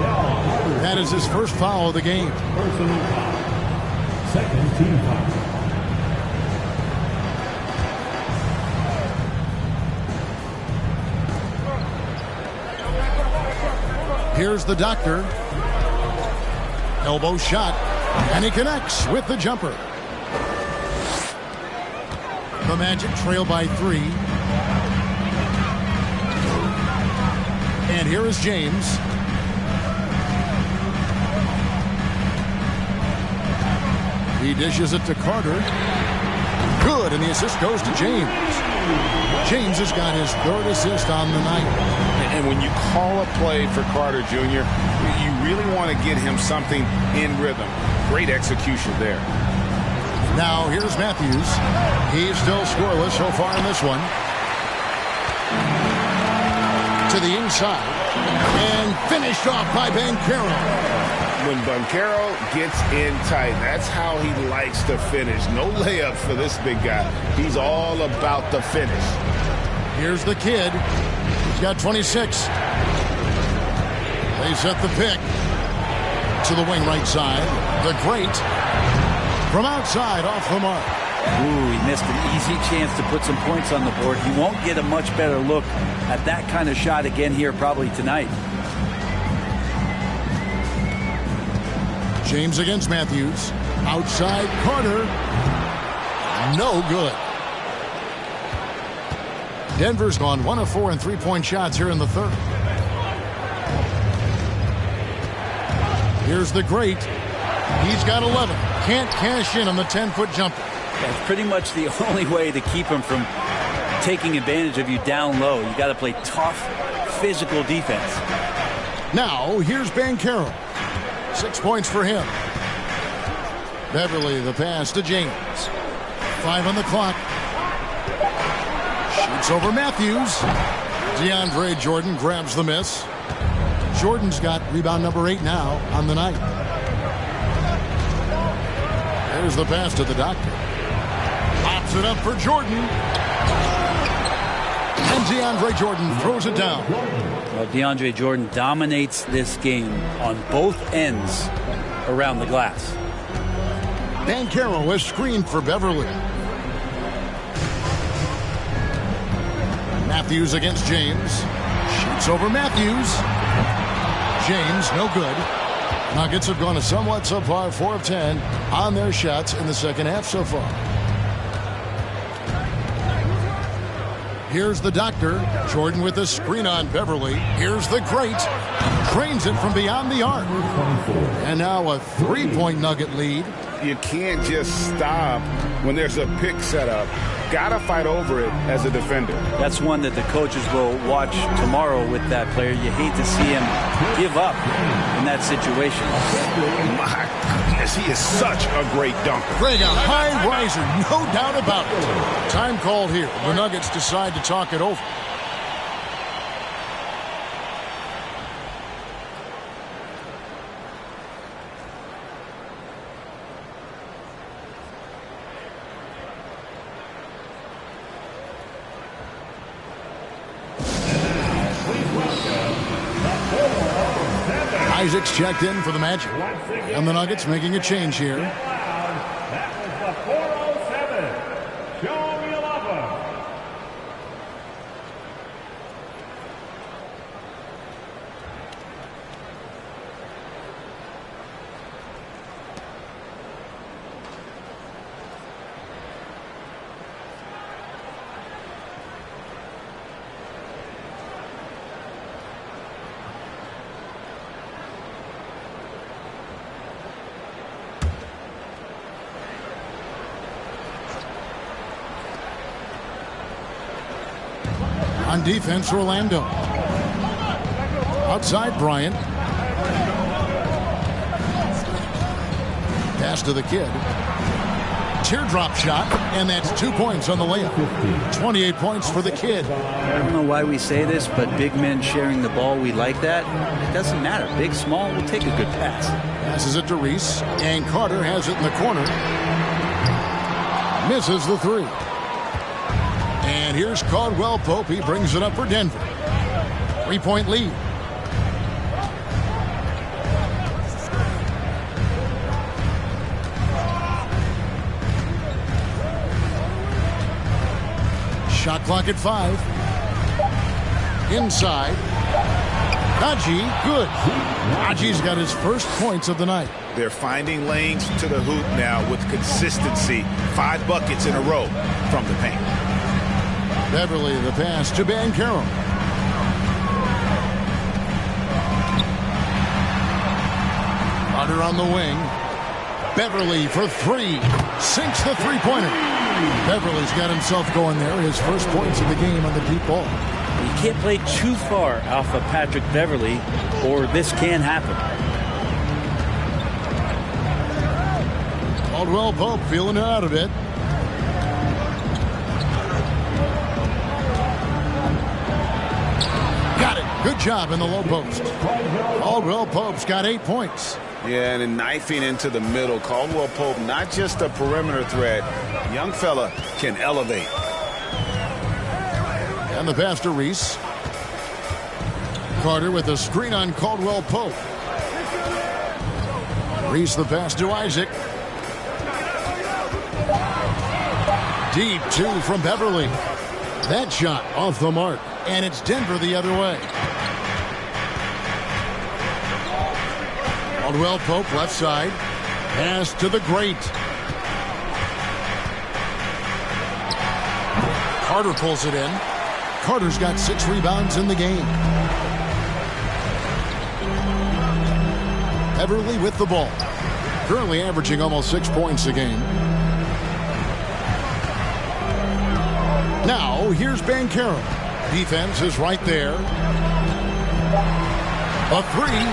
That is his first foul of the game. Second team foul. Here's the doctor. Elbow shot, and he connects with the jumper. The Magic trail by 3. And here is James. He dishes it to Carter. Good, and the assist goes to James. James has got his 3rd assist on the night. And when you call a play for Carter Jr., you really want to get him something in rhythm. Great execution there. Now here's Matthews. He's still scoreless so far in this one. To the inside. And finished off by Banchero. When Banchero gets in tight, that's how he likes to finish. No layup for this big guy. He's all about the finish. Here's the kid. He's got 26. They set the pick. To the wing right side. The great. From outside, off the mark. Ooh, he missed an easy chance to put some points on the board. He won't get a much better look at that kind of shot again here probably tonight. James against Matthews. Outside, Carter. No good. Denver's gone 1 of 4 in three-point shots here in the third. Here's the great. He's got 11. Can't cash in on the 10-foot jumper. That's pretty much the only way to keep him from taking advantage of you down low. You got to play tough, physical defense. Now, here's Banchero. 6 points for him. Beverly, the pass to James. 5 on the clock. Shoots over Matthews. DeAndre Jordan grabs the miss. Jordan's got rebound number 8 now on the night. There's the pass to the doctor. Pops it up for Jordan. And DeAndre Jordan throws it down. Well, DeAndre Jordan dominates this game on both ends around the glass. Banchero is screened for Beverly. Matthews against James. Shoots over Matthews. James, no good. Nuggets have gone a somewhat subpar 4 of 10 on their shots in the second half so far. Here's the doctor. Jordan with a screen on Beverly. Here's the great. Drains it from beyond the arc. And now a 3-point Nugget lead. You can't just stop when there's a pick set up. Gotta fight over it as a defender. That's one that the coaches will watch tomorrow with that player. You hate to see him give up in that situation. My goodness, he is such a great dunker. Greg, a high riser, no doubt about it. Time called here. The Nuggets decide to talk it over. Isaac's checked in for the Magic. And the Nuggets making a change here. That was the 407. Show me 11. On defense, Orlando. Outside, Bryant. Pass to the kid. Teardrop shot, and that's 2 points on the layup. 28 points for the kid. I don't know why we say this, but big men sharing the ball, we like that. It doesn't matter. Big, small, we'll take a good pass. Passes it to Reese, and Carter has it in the corner. Misses the 3. And here's Caldwell Pope. He brings it up for Denver. 3-point lead. Shot clock at 5. Inside. Najee, good. Najee's got his first points of the night. They're finding lanes to the hoop now with consistency. 5 buckets in a row from the paint. Beverly, the pass to Banchero. Carter on the wing. Beverly for 3. Sinks the three-pointer. Beverly's got himself going there. His first points of the game on the deep ball. You can't play too far off of Patrick Beverly, or this can happen. Caldwell Pope feeling it out a bit. Got it. Good job in the low post. Caldwell Pope's got 8 points. Yeah, and knifing into the middle. Caldwell Pope, not just a perimeter threat. Young fella can elevate. And the pass to Reese. Carter with a screen on Caldwell Pope. Reese the pass to Isaac. Deep 2 from Beverly. That shot off the mark. And it's Denver the other way. Caldwell Pope left side. Pass to the great. Carter pulls it in. Carter's got 6 rebounds in the game. Beverly with the ball. Currently averaging almost 6 points a game. Now, here's Banchero. Defense is right there. A three.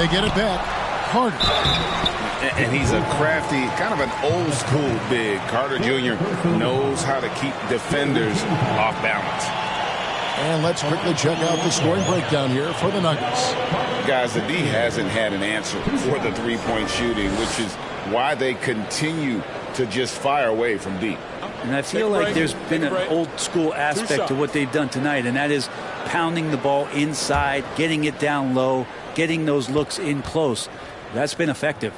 They get it back. Carter. And he's a crafty, kind of an old school big. Carter Jr. knows how to keep defenders off balance. And let's quickly check out the scoring breakdown here for the Nuggets. Guys, the D hasn't had an answer for the three-point shooting, which is why they continue to just fire away from deep. And I feel like there's been an old school aspect to what they've done tonight, and that is pounding the ball inside, getting it down low, getting those looks in close. That's been effective.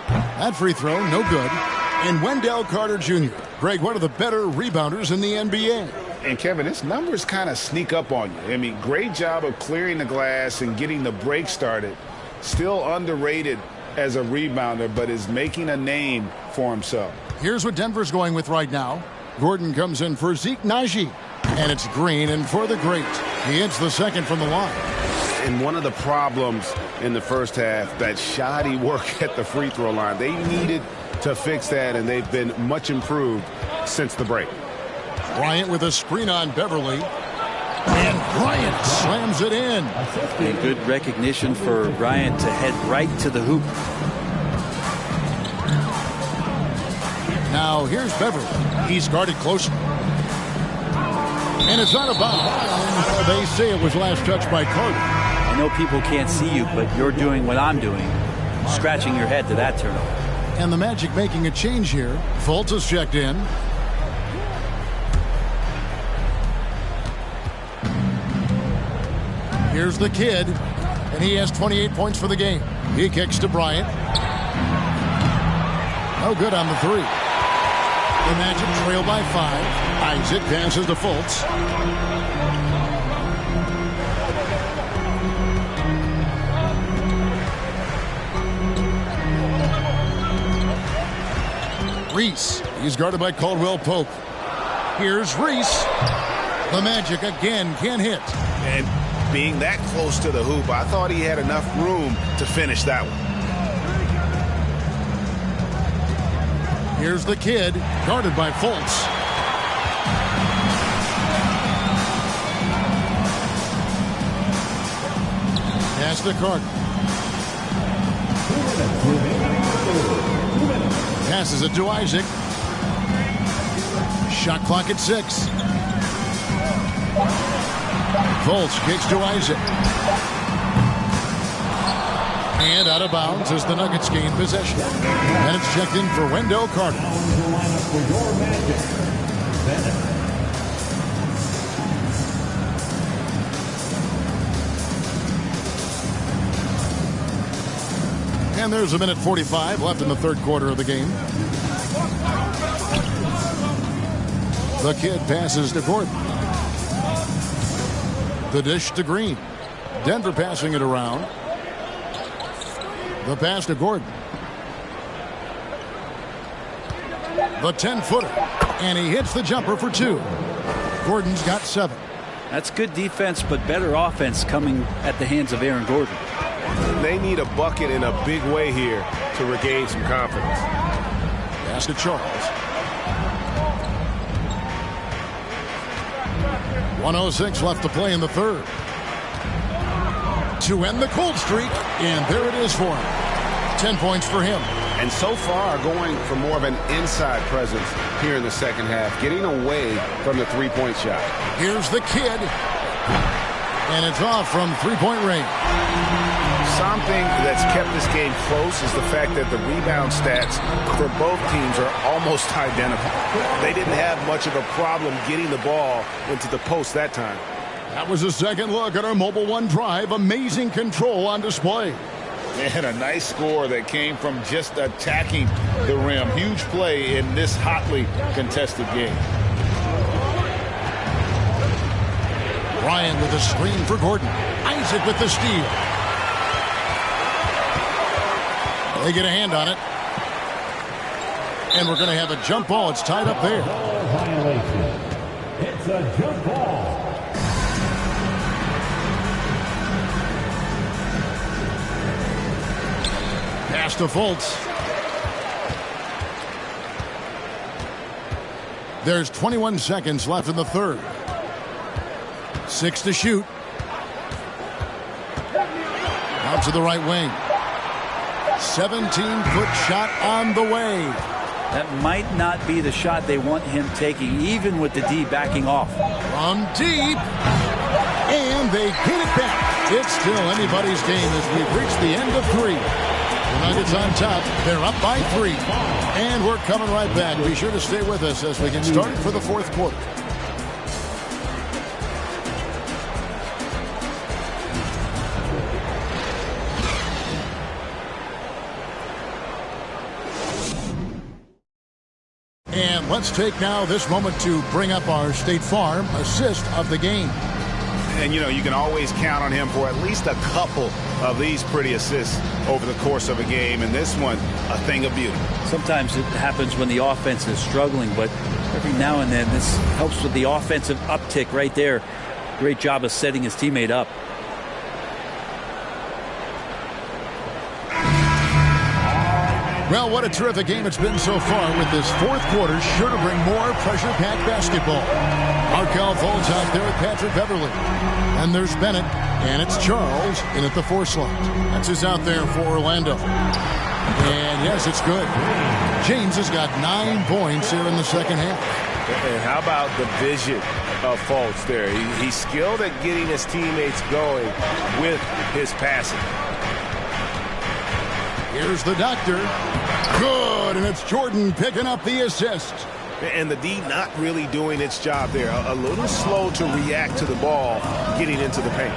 That free throw, no good. And Wendell Carter Jr., Greg, one of the better rebounders in the NBA. And, Kevin, his numbers kind of sneak up on you. I mean, great job of clearing the glass and getting the break started. Still underrated as a rebounder, but is making a name for himself. Here's what Denver's going with right now. Gordon comes in for Zeke Naji. And it's Green in for the great. He hits the second from the line. And one of the problems in the first half, that shoddy work at the free throw line. They needed to fix that, and they've been much improved since the break. Bryant with a screen on Beverly. And Bryant slams it in. And good recognition for Bryant to head right to the hoop. Now here's Beverly. He's guarded closely. And it's out of bounds. They say it was last touched by Carter. I know people can't see you, but you're doing what I'm doing. Scratching your head to that turnover. And the Magic making a change here. Fultz is checked in. Here's the kid. And he has 28 points for the game. He kicks to Bryant. No good on the three. The Magic trail by 5. Isaac passes to Fultz. Reese. He's guarded by Caldwell Pope. Here's Reese. The Magic again can't hit. And being that close to the hoop, I thought he had enough room to finish that one. Here's the kid, guarded by Fultz. Pass to Carter. Passes it to Isaac. Shot clock at 6. Fultz kicks to Isaac. And out of bounds as the Nuggets gain possession. And it's checked in for Wendell Carter. And there's a minute 45 left in the third quarter of the game. The kid passes to Gordon. The dish to Green. Denver passing it around. The pass to Gordon. The 10-footer. And he hits the jumper for 2. Gordon's got 7. That's good defense, but better offense coming at the hands of Aaron Gordon. They need a bucket in a big way here to regain some confidence. Pass to Charles. 1:06 left to play in the third. To end the cold streak, and there it is for him. 10 points for him. And so far, going for more of an inside presence here in the second half, getting away from the three-point shot. Here's the kid. And it's off from three-point range. Something that's kept this game close is the fact that the rebound stats for both teams are almost identical. They didn't have much of a problem getting the ball into the post that time. That was a second look at our Mobile One drive. Amazing control on display. And a nice score that came from just attacking the rim. Huge play in this hotly contested game. Bryant with a screen for Gordon. Isaac with the steal. They get a hand on it. And we're going to have a jump ball. It's tied up there. It's a jump ball. Pass to Fultz. There's 21 seconds left in the third. 6 to shoot. Out to the right wing. 17-foot shot on the way. That might not be the shot they want him taking, even with the D backing off. From deep. And they get it back. It's still anybody's game as we've reached the end of 3. The Nuggets on top. They're up by 3. And we're coming right back. Be sure to stay with us as we get started for the fourth quarter. And let's take now this moment to bring up our State Farm assist of the game. And, you know, you can always count on him for at least a couple of these pretty assists over the course of a game. And this one, a thing of beauty. Sometimes it happens when the offense is struggling, but every now and then this helps with the offensive uptick right there. Great job of setting his teammate up. Well, what a terrific game it's been so far, with this fourth quarter sure to bring more pressure-packed basketball. Markelle Fultz out there with Patrick Beverly. And there's Bennett, and it's Charles in at the 4 slot. That's who's out there for Orlando. And yes, it's good. James has got 9 points here in the second half. And how about the vision of Fultz there? He's skilled at getting his teammates going with his passing. Here's the doctor. Good, and it's Jordan picking up the assist. And the D not really doing its job there. A little slow to react to the ball getting into the paint.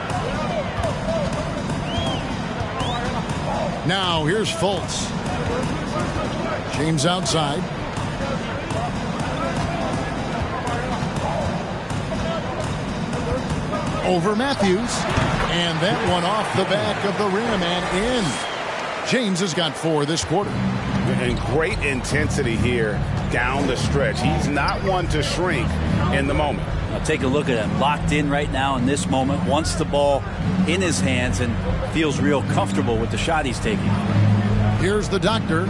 Now here's Fultz. James outside. Over Matthews. And that one off the back of the rim and in. James has got 4 this quarter. And great intensity here down the stretch. He's not one to shrink in the moment. Now take a look at him. Locked in right now in this moment. Wants the ball in his hands and feels real comfortable with the shot he's taking. Here's the doctor.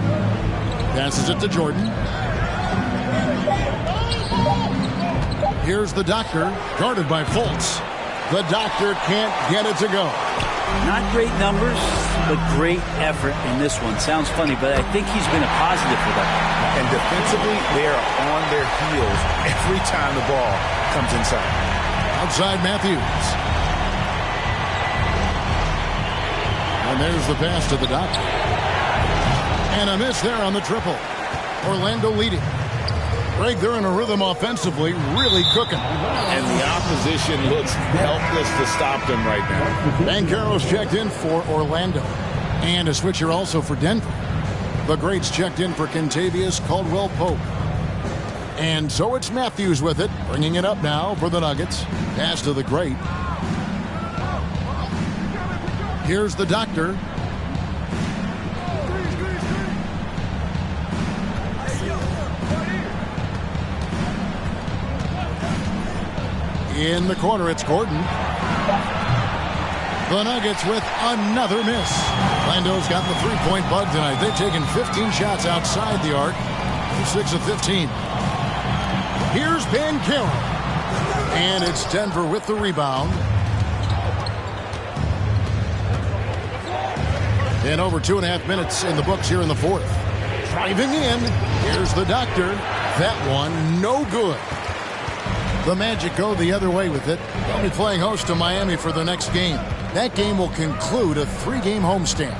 Passes it to Jordan. Here's the doctor. Guarded by Fultz. The doctor can't get it to go. Not great numbers, but great effort in this one. Sounds funny, but I think he's been a positive for them. And defensively, they are on their heels every time the ball comes inside. Outside Matthews. And there's the pass to the doctor. And a miss there on the triple. Orlando leading. Greg, they're in a rhythm offensively, really cooking. And the opposition looks helpless to stop them right now. Banchero's checked in for Orlando. And a switcher also for Denver. The greats checked in for Kentavious Caldwell-Pope. And so it's Matthews with it, bringing it up now for the Nuggets. Pass to the great. Here's the doctor. In the corner, it's Gordon. The Nuggets with another miss. Orlando's got the three-point bug tonight. They've taken 15 shots outside the arc. 6 of 15. Here's Banchero. And it's Denver with the rebound. And over 2.5 minutes in the books here in the fourth. Driving in. Here's the doctor. That one, no good. The Magic go the other way with it. They'll be playing host to Miami for their next game. That game will conclude a 3-game homestand.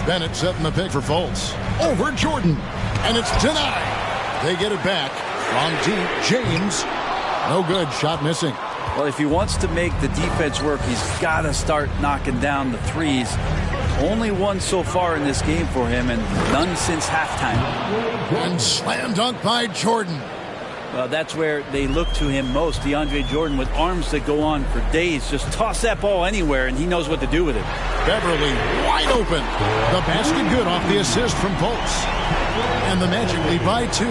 Bennett setting the pick for Fultz. Over Jordan. And it's denied. They get it back. From deep, James. No good. Shot missing. Well, if he wants to make the defense work, he's got to start knocking down the threes. Only one so far in this game for him, and none since halftime. And slam dunk by Jordan. Well, that's where they look to him most. DeAndre Jordan with arms that go on for days. Just toss that ball anywhere, and he knows what to do with it. Beverly wide open. The basket good off the assist from Fultz. And the Magic lead by 2.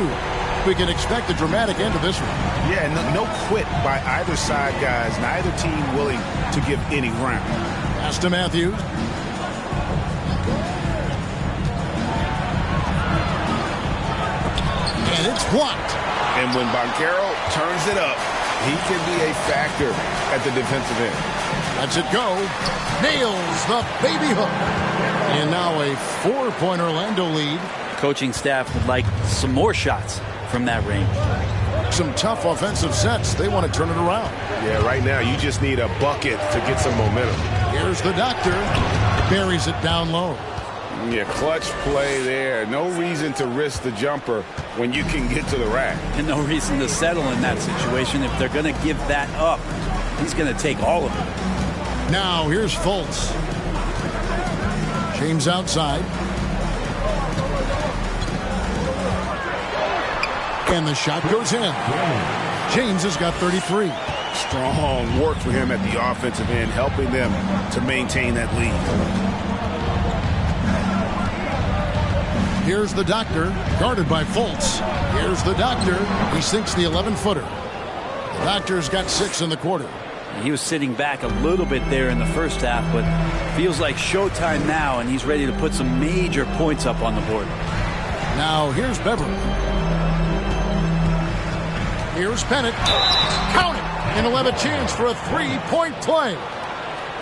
We can expect a dramatic end to this one. Yeah, no quit by either side, guys. Neither team willing to give any ground. Pass to Matthews. Blocked. And when Banchero turns it up, he can be a factor at the defensive end. Lets it go. Nails the baby hook. And now a 4-point Orlando lead. Coaching staff would like some more shots from that range. Some tough offensive sets. They want to turn it around. Yeah, right now you just need a bucket to get some momentum. Here's the doctor. Buries it down low. Yeah, clutch play there. No reason to risk the jumper when you can get to the rack. And no reason to settle in that situation. If they're going to give that up, he's going to take all of it. Now here's Fultz. James outside. And the shot goes in. James has got 33. Strong work for him at the offensive end, helping them to maintain that lead. Here's the doctor, guarded by Fultz. Here's the doctor. He sinks the 11-footer. The doctor's got 6 in the quarter. He was sitting back a little bit there in the first half, but feels like showtime now, and he's ready to put some major points up on the board. Now here's Beverly. Here's Bennett. Count it! And he'll have a chance for a 3-point play.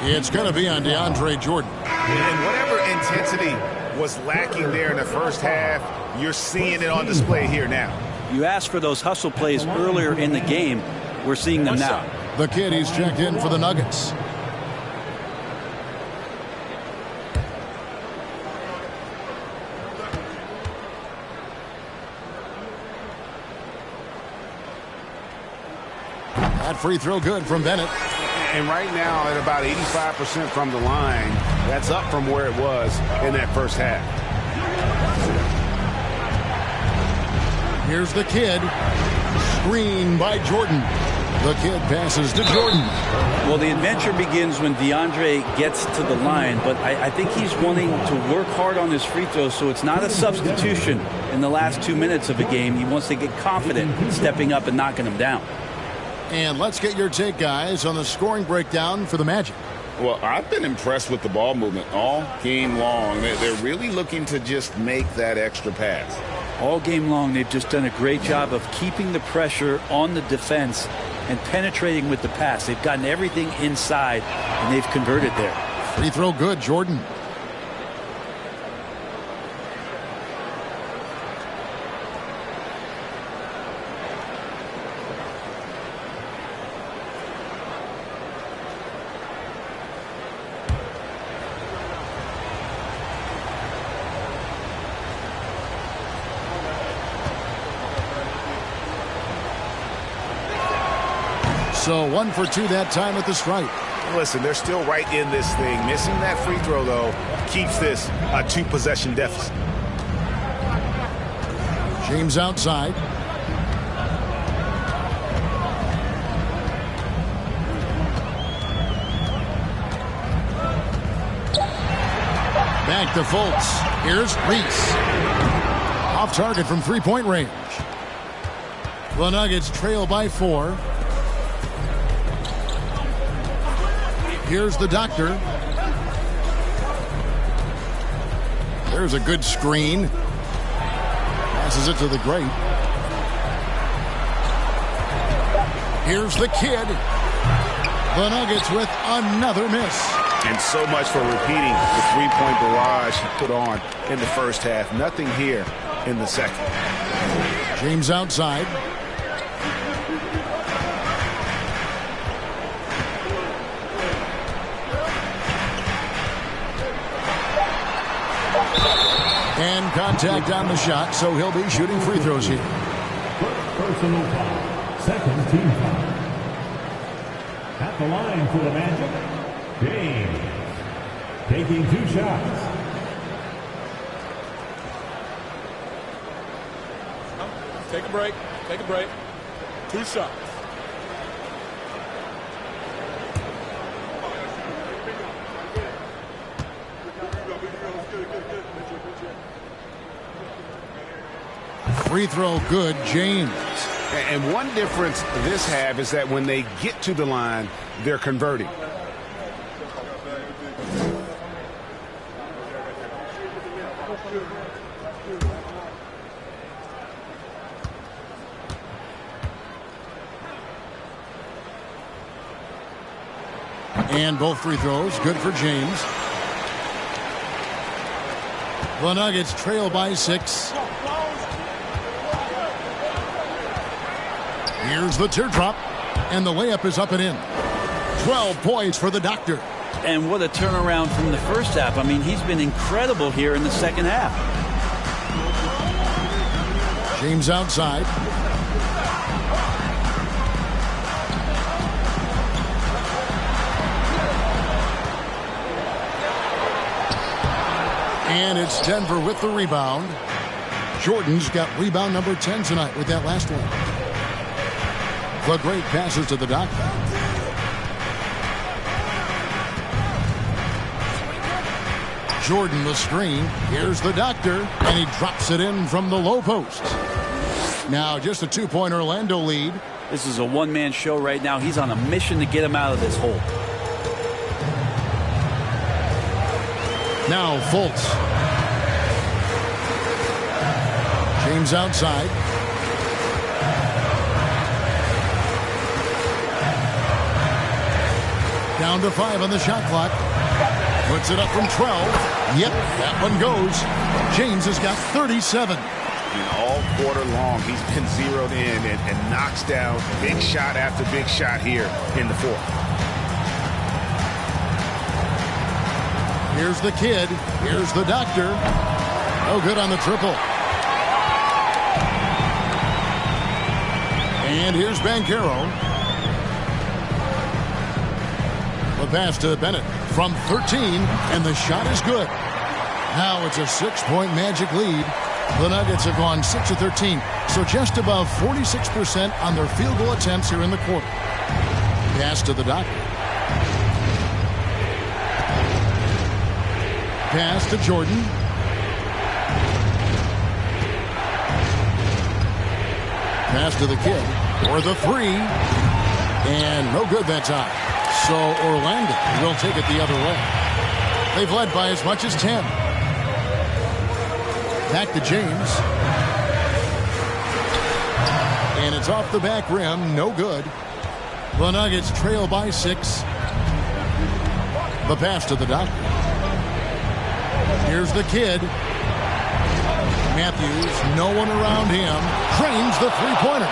It's going to be on DeAndre Jordan. And whatever intensity was lacking there in the first half, you're seeing it on display here now. You asked for those hustle plays earlier in the game. We're seeing them now. The kid, he's checked in for the Nuggets. That free throw good from Bennett. And right now at about 85% from the line, that's up from where it was in that first half. Here's the kid. Screen by Jordan. The kid passes to Jordan. Well, the adventure begins when DeAndre gets to the line, but I think he's wanting to work hard on his free throws, so it's not a substitution in the last 2 minutes of a game. He wants to get confident stepping up and knocking them down. And let's get your take, guys, on the scoring breakdown for the Magic. Well, I've been impressed with the ball movement all game long. They're really looking to just make that extra pass. All game long, they've just done a great job of keeping the pressure on the defense and penetrating with the pass. They've gotten everything inside, and they've converted there. Free throw good, Jordan. So 1 for 2 that time at the stripe. Listen, they're still right in this thing. Missing that free throw, though, keeps this a 2-possession deficit. James outside. Back to Fultz. Here's Reese. Off target from 3-point range. The Nuggets trail by 4. Here's the doctor. There's a good screen. Passes it to the great. Here's the kid. The Nuggets with another miss. And so much for repeating the 3-point barrage he put on in the first half. Nothing here in the second. James outside. And contact on the shot, so he'll be shooting free throws here. Personal foul. Second team foul. At the line for the Magic, James. Taking 2 shots. Take a break. Take a break. 2 shots. Free throw good, James. And one difference this half is that when they get to the line, they're converting. And both free throws good for James. The Nuggets trail by 6. Here's the teardrop. And the layup is up and in. 12 points for the Doctor. And what a turnaround from the first half. I mean, he's been incredible here in the second half. James outside. And it's Denver with the rebound. Jordan's got rebound number 10 tonight with that last one. The great passes to the Doctor. Jordan the screen. Here's the Doctor. And he drops it in from the low post. Now just a 2-point Orlando lead. This is a one-man show right now. He's on a mission to get him out of this hole. Now Fultz. James outside. Down to 5 on the shot clock. Puts it up from 12. Yep, that one goes. James has got 37. And all quarter long, he's been zeroed in and knocks down big shot after big shot here in the fourth. Here's the kid. Here's the Doctor. No good on the triple. And here's Banchero. The pass to Bennett from 13, and the shot is good. Now it's a 6-point Magic lead. The Nuggets have gone 6 of 13, so just above 46% on their field goal attempts here in the quarter. Pass to the Doctor. Pass to Jordan. Pass to the kid for the 3. And no good that time. So Orlando will take it the other way. They've led by as much as 10. Back to James. And it's off the back rim. No good. The Nuggets trail by 6. The pass to the Doctor. Here's the kid. Matthews, no one around him. Drains the three-pointer.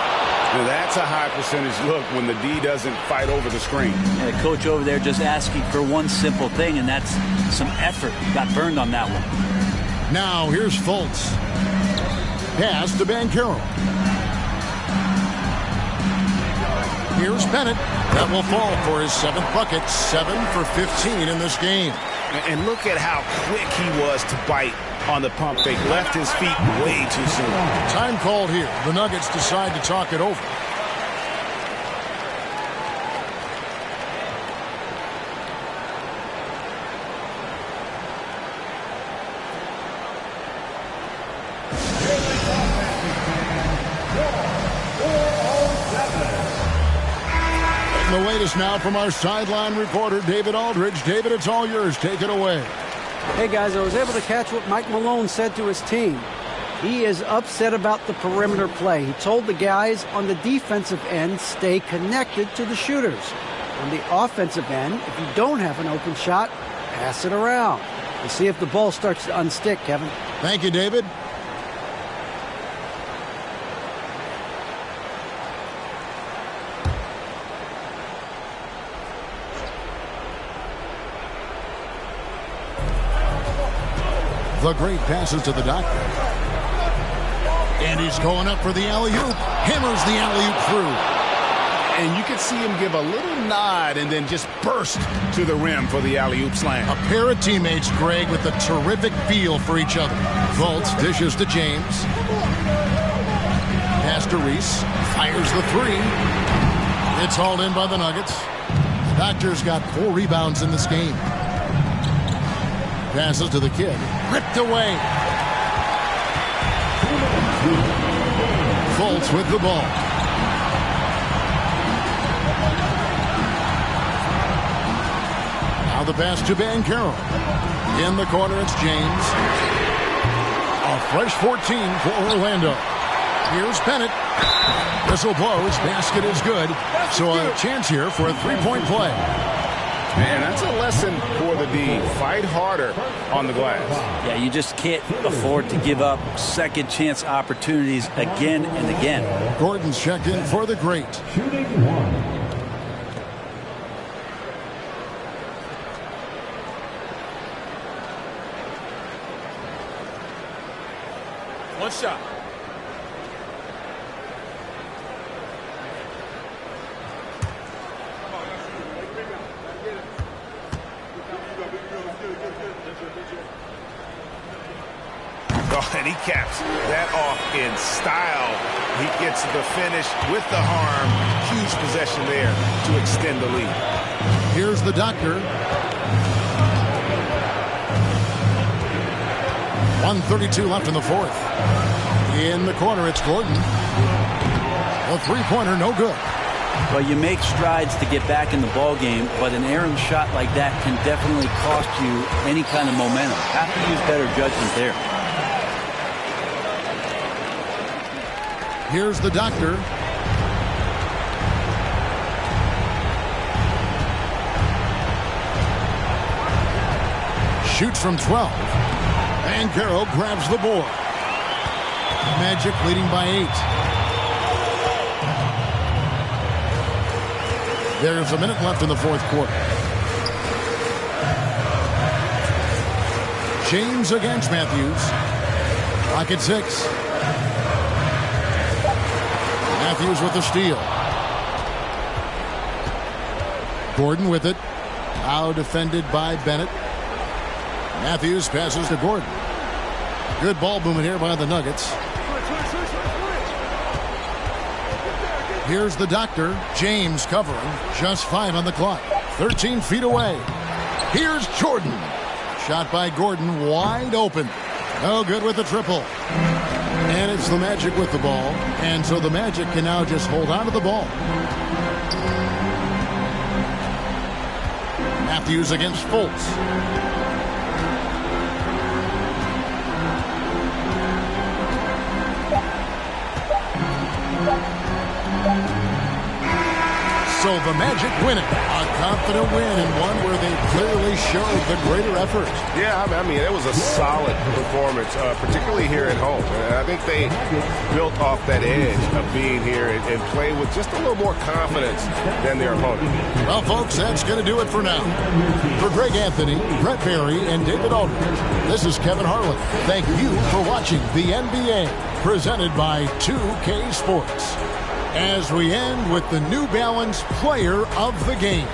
Now that's a high percentage look when the D doesn't fight over the screen. And the coach over there just asking for one simple thing, and that's some effort. Got burned on that one. Now here's Fultz. Pass to Banchero. Here's Bennett. That will fall for his 7th bucket. 7 for 15 in this game. And look at how quick he was to bite on the pump fake. Left his feet way too soon. Time called here. The Nuggets decide to talk it over. The latest now from our sideline reporter, David Aldridge. David, it's all yours. Take it away. Hey, guys, I was able to catch what Mike Malone said to his team. He is upset about the perimeter play. He told the guys on the defensive end, stay connected to the shooters. On the offensive end, if you don't have an open shot, pass it around. We'll see if the ball starts to unstick, Kevin. Thank you, David. The great passes to the Doctor. And he's going up for the alley-oop. Hammers the alley-oop through. And you can see him give a little nod and then just burst to the rim for the alley-oop slam. A pair of teammates, Greg, with a terrific feel for each other. Fultz dishes to James. Pass to Reese. Fires the 3. It's hauled in by the Nuggets. Doctor's got 4 rebounds in this game. Passes to the kid. Ripped away. Fultz with the ball. Now the pass to Banchero. In the corner, it's James. A fresh 14 for Orlando. Here's Bennett. Whistle blows. Basket is good. So a chance here for a 3-point play. And that's a lesson for the D. Fight harder on the glass. Yeah, you just can't afford to give up second chance opportunities again and again. Gordon's checked in for the great. Shooting 1. One shot. Oh, and he caps that off in style. He gets the finish with the arm. Huge possession there to extend the lead. Here's the doctor. 1:32 left in the fourth. In the corner, it's Gordon. A three-pointer, no good. Well, you make strides to get back in the ball game, but an errant shot like that can definitely cost you any kind of momentum. Have to use better judgment there. Here's the doctor. Shoots from 12. And Banchero grabs the board. Magic leading by 8. There's a minute left in the fourth quarter. James against Matthews. Clock at 6. Matthews with the steal. Gordon with it. Now defended by Bennett. Matthews passes to Gordon. Good ball movement here by the Nuggets. Here's the doctor. James covering. Just 5 on the clock. 13 feet away. Here's Jordan. Shot by Gordon. Wide open. No good with the triple. And it's the Magic with the ball. And so the Magic can now just hold on to the ball. Matthews against Fultz. So the Magic win it. A confident win and one where they clearly showed the greater effort. Yeah, I mean, it was a solid performance, particularly here at home. And I think they built off that edge of being here and played with just a little more confidence than their opponent. Well, folks, that's going to do it for now. For Greg Anthony, Brett Barry, and David Aldridge, this is Kevin Harlan. Thank you for watching the NBA, presented by 2K Sports. As we end with the New Balance Player of the Game.